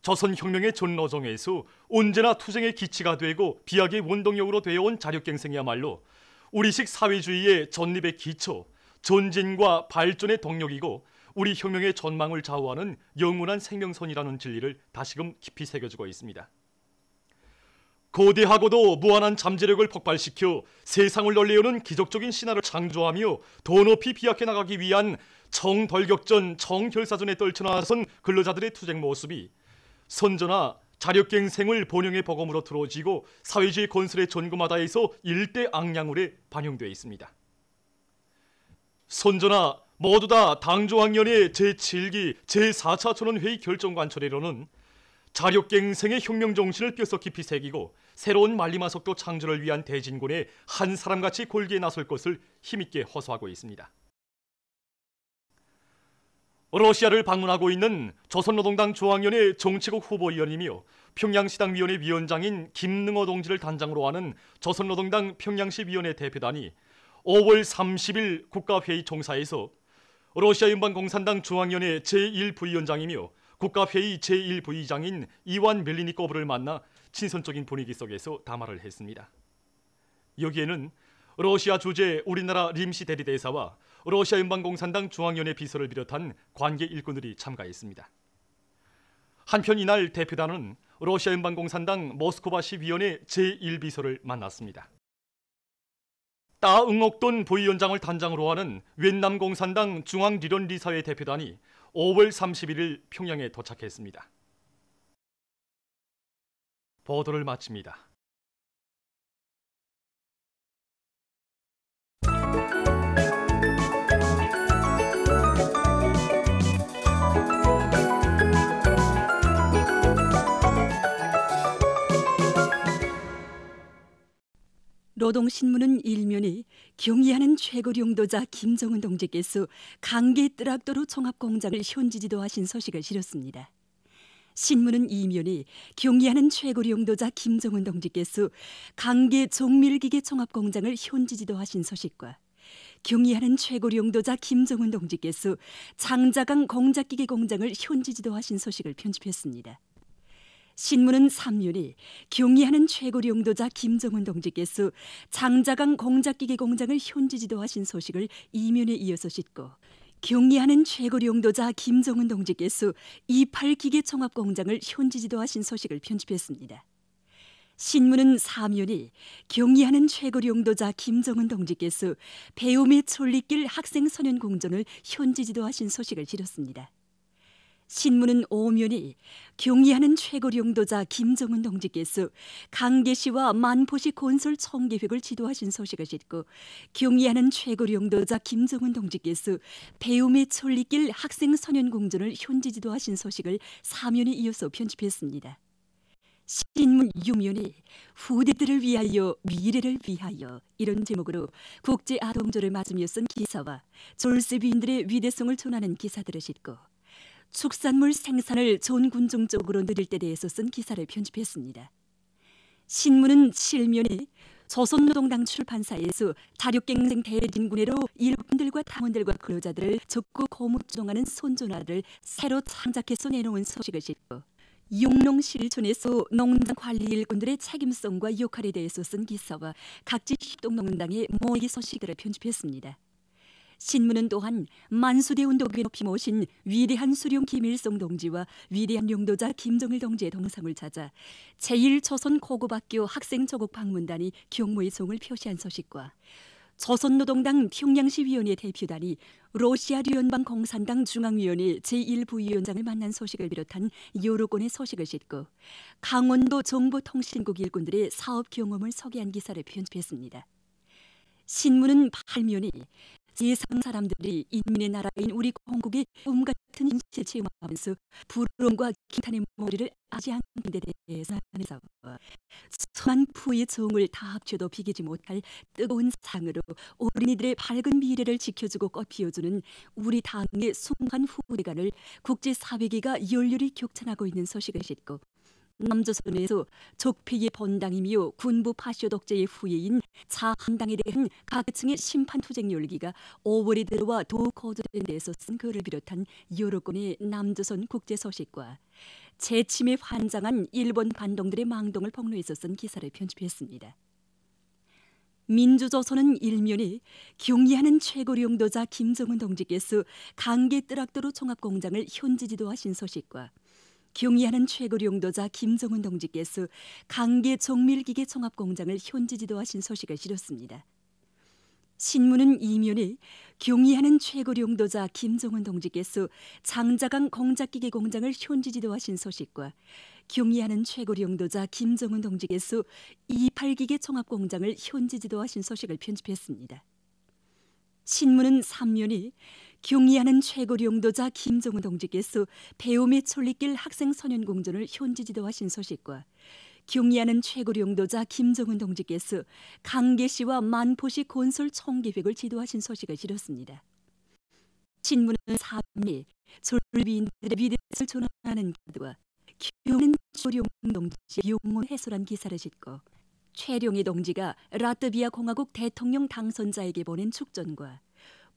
조선혁명의 전노정에서 언제나 투쟁의 기치가 되고 비약의 원동력으로 되어온 자력갱생이야말로 우리식 사회주의의 전립의 기초, 전진과 발전의 동력이고 우리 혁명의 전망을 좌우하는 영원한 생명선이라는 진리를 다시금 깊이 새겨주고 있습니다. 거대하고도 무한한 잠재력을 폭발시켜 세상을 널리 여는 기적적인 신화를 창조하며 더 높이 비약해 나가기 위한 청돌격전, 청결사전에 떨쳐나선 근로자들의 투쟁 모습이 선전화 자력갱생을 본영의 버검으로 들어지고 사회주의 건설의 전구마다에서 일대 악량으로 반영되어 있습니다. 선전화 모두 다 당조학년의 제7기 제4차 전원회의 결정관철에로는 자력갱생의 혁명 정신을 뼈서 깊이 새기고 새로운 만리마석도 창조를 위한 대진군에 한 사람같이 골기에 나설 것을 힘있게 호소하고 있습니다. 러시아를 방문하고 있는 조선노동당 중앙위원회 정치국 후보위원이며 평양시당위원회 위원장인 김능호 동지를 단장으로 하는 조선노동당 평양시위원회 대표단이 5월 30일 국가회의 총사에서 러시아 연방공산당 중앙위원회 제1부위원장이며 국가회의 제1부의장인 이완 멜리니코브를 만나 친선적인 분위기 속에서 담화를 했습니다. 여기에는 러시아 주재 우리나라 림시 대리대사와 러시아 연방공산당 중앙위원회 비서를 비롯한 관계 일꾼들이 참가했습니다. 한편 이날 대표단은 러시아 연방공산당 모스크바시 위원회 제1비서를 만났습니다. 따응옥돈 부위원장을 단장으로 하는 웬남 공산당 중앙리론리사회 대표단이 5월 31일 평양에 도착했습니다. 보도를 마칩니다. 노동신문은 일면이 경의하는 최고령도자 김정은 동지께서 강계 뜨락도로 종합공장을 현지 지도하신 소식을 실었습니다. 신문은 이면이 경의하는 최고령도자 김정은 동지께서 강계 종밀기계 종합공장을 현지 지도하신 소식과 경의하는 최고령도자 김정은 동지께서 장자강 공작기계 공장을 현지 지도하신 소식을 편집했습니다. 신문은 3면이 경의하는 최고령도자 김정은 동지께서 장자강 공작기계 공장을 현지 지도하신 소식을 이면에 이어서 싣고 경의하는 최고령도자 김정은 동지께서 28기계 종합공장을 현지 지도하신 소식을 편집했습니다. 신문은 4면이 경의하는 최고령도자 김정은 동지께서 배움의 천리길 학생선연 공전을 현지 지도하신 소식을 실었습니다. 신문은 5면이 경의하는 최고령도자 김정은 동지께서 강계시와 만포시 건설 총계획을 지도하신 소식을 싣고 경의하는 최고령도자 김정은 동지께서 배움의 천리길 학생선연공전을 현지 지도하신 소식을 4면에 이어서 편집했습니다. 신문 6면이 후대들을 위하여 미래를 위하여 이런 제목으로 국제아동절을 맞으며 쓴 기사와 졸세비인들의 위대성을 전하는 기사들을 싣고 축산물 생산을 전 군종 쪽으로 늘릴 때 대해서 쓴 기사를 편집했습니다. 신문은 7면에 조선노동당 출판사에서 자력갱생 대진군회로 일꾼들과 당원들과 근로자들을 적극 고무조정하는 손전화를 새로 창작해서 내놓은 소식을 싣고 용농실촌에서 농장 관리 일꾼들의 책임성과 역할에 대해서 쓴 기사와 각지 협동농당의 모의 소식들을 편집했습니다. 신문은 또한 만수대 운동에 높이 모신 위대한 수령 김일성 동지와 위대한 용도자 김정일 동지의 동상을 찾아 제1조선 고급학교 학생조국 방문단이 경무의 성을 표시한 소식과 조선노동당 평양시위원회 대표단이 러시아 연방공산당 중앙위원회 제1부위원장을 만난 소식을 비롯한 여러 건의 소식을 싣고 강원도 정보통신국 일꾼들의 사업 경험을 소개한 기사를 편집했습니다. 신문은 8면이 세상 사람들이 인민의 나라인 우리 공국의 꿈 같은 인식을 체험하면서 부러움과 기탄의 머리를 아지 않는 데 대해서 수많은 부의 정을 다 합쳐도 비기지 못할 뜨거운 상으로 어린이들의 밝은 미래를 지켜주고 꽃피워주는 우리 당의 숭한 후대간을 국제사회계가 열렬히 격찬하고 있는 소식을 싣고 남조선에서 적폐의 본당이며 군부 파쇼 독재의 후예인 자한당에 대한 각층의 심판투쟁 열기가 5월에 들어와 더욱 고조된 데서 쓴 글을 비롯한 여러 건의 남조선 국제 소식과 재침에 환장한 일본 반동들의 망동을 폭로해서 쓴 기사를 편집했습니다. 민주조선은 일면에 경의하는 최고령도자 김정은 동지께서 강계 뜨락도로 종합공장을 현지 지도하신 소식과 경의하는 최고령도자 김정은 동지께서 강계 정밀기계 종합공장을 현지 지도하신 소식을 실었습니다. 신문은 이면에 경의하는 최고령도자 김정은 동지께서 장자강 공작기계 공장을 현지 지도하신 소식과 경의하는 최고령도자 김정은 동지께서 28기계 종합공장을 현지 지도하신 소식을 편집했습니다. 신문은 3면이 경의하는 최고령도자 김정은 동지께서 배움의 천리길 학생선연공전을 현지 지도하신 소식과 경의하는 최고령도자 김정은 동지께서 강계시와 만포시 건설 총계획을 지도하신 소식을 실었습니다. 신문은 3면이 졸비인들의 위대성을 전하는 기사와 규는 최룡 동지의 용모 해소란 기사를 싣고 최룡희 동지가 라트비아 공화국 대통령 당선자에게 보낸 축전과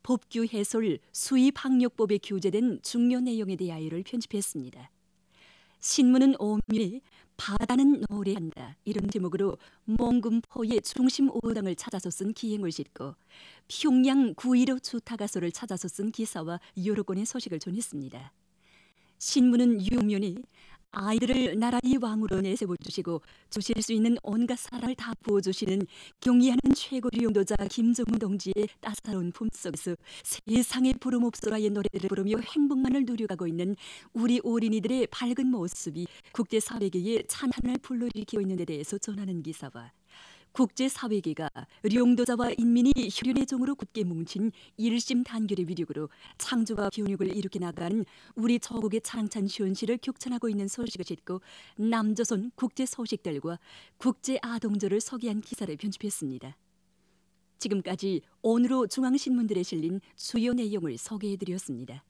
법규 해솔 수입 학력법에 규제된 중요 내용에 대하여를 편집했습니다. 신문은 오밀히 바다는 노래한다 이런 제목으로 몽금포의 중심 5당을 찾아서 쓴 기행을 싣고 평양 9.15 주타가소를 찾아서 쓴 기사와 여러 건의 소식을 전했습니다. 신문은 유면이 아이들을 나라의 왕으로 내세워주시고 주실 수 있는 온갖 사랑을 다 부어주시는 경의하는 최고리 용도자 김정은 동지의 따사로운 품속에서 세상의 부름옵소라의 노래를 부르며 행복만을 누려가고 있는 우리 어린이들의 밝은 모습이 국제사회계에 찬탄을 불러일으키고 있는 데 대해서 전하는 기사와 국제사회계가 용도자와 인민이 혈연의 종으로 굳게 뭉친 일심 단결의 위력으로 창조와 변육을 일으켜 나가는 우리 저국의 창찬 현실을 격찬하고 있는 소식을 싣고 남조선 국제소식들과 국제아동절을 소개한 기사를 편집했습니다. 지금까지 오늘로 중앙신문들에 실린 주요 내용을 소개해드렸습니다.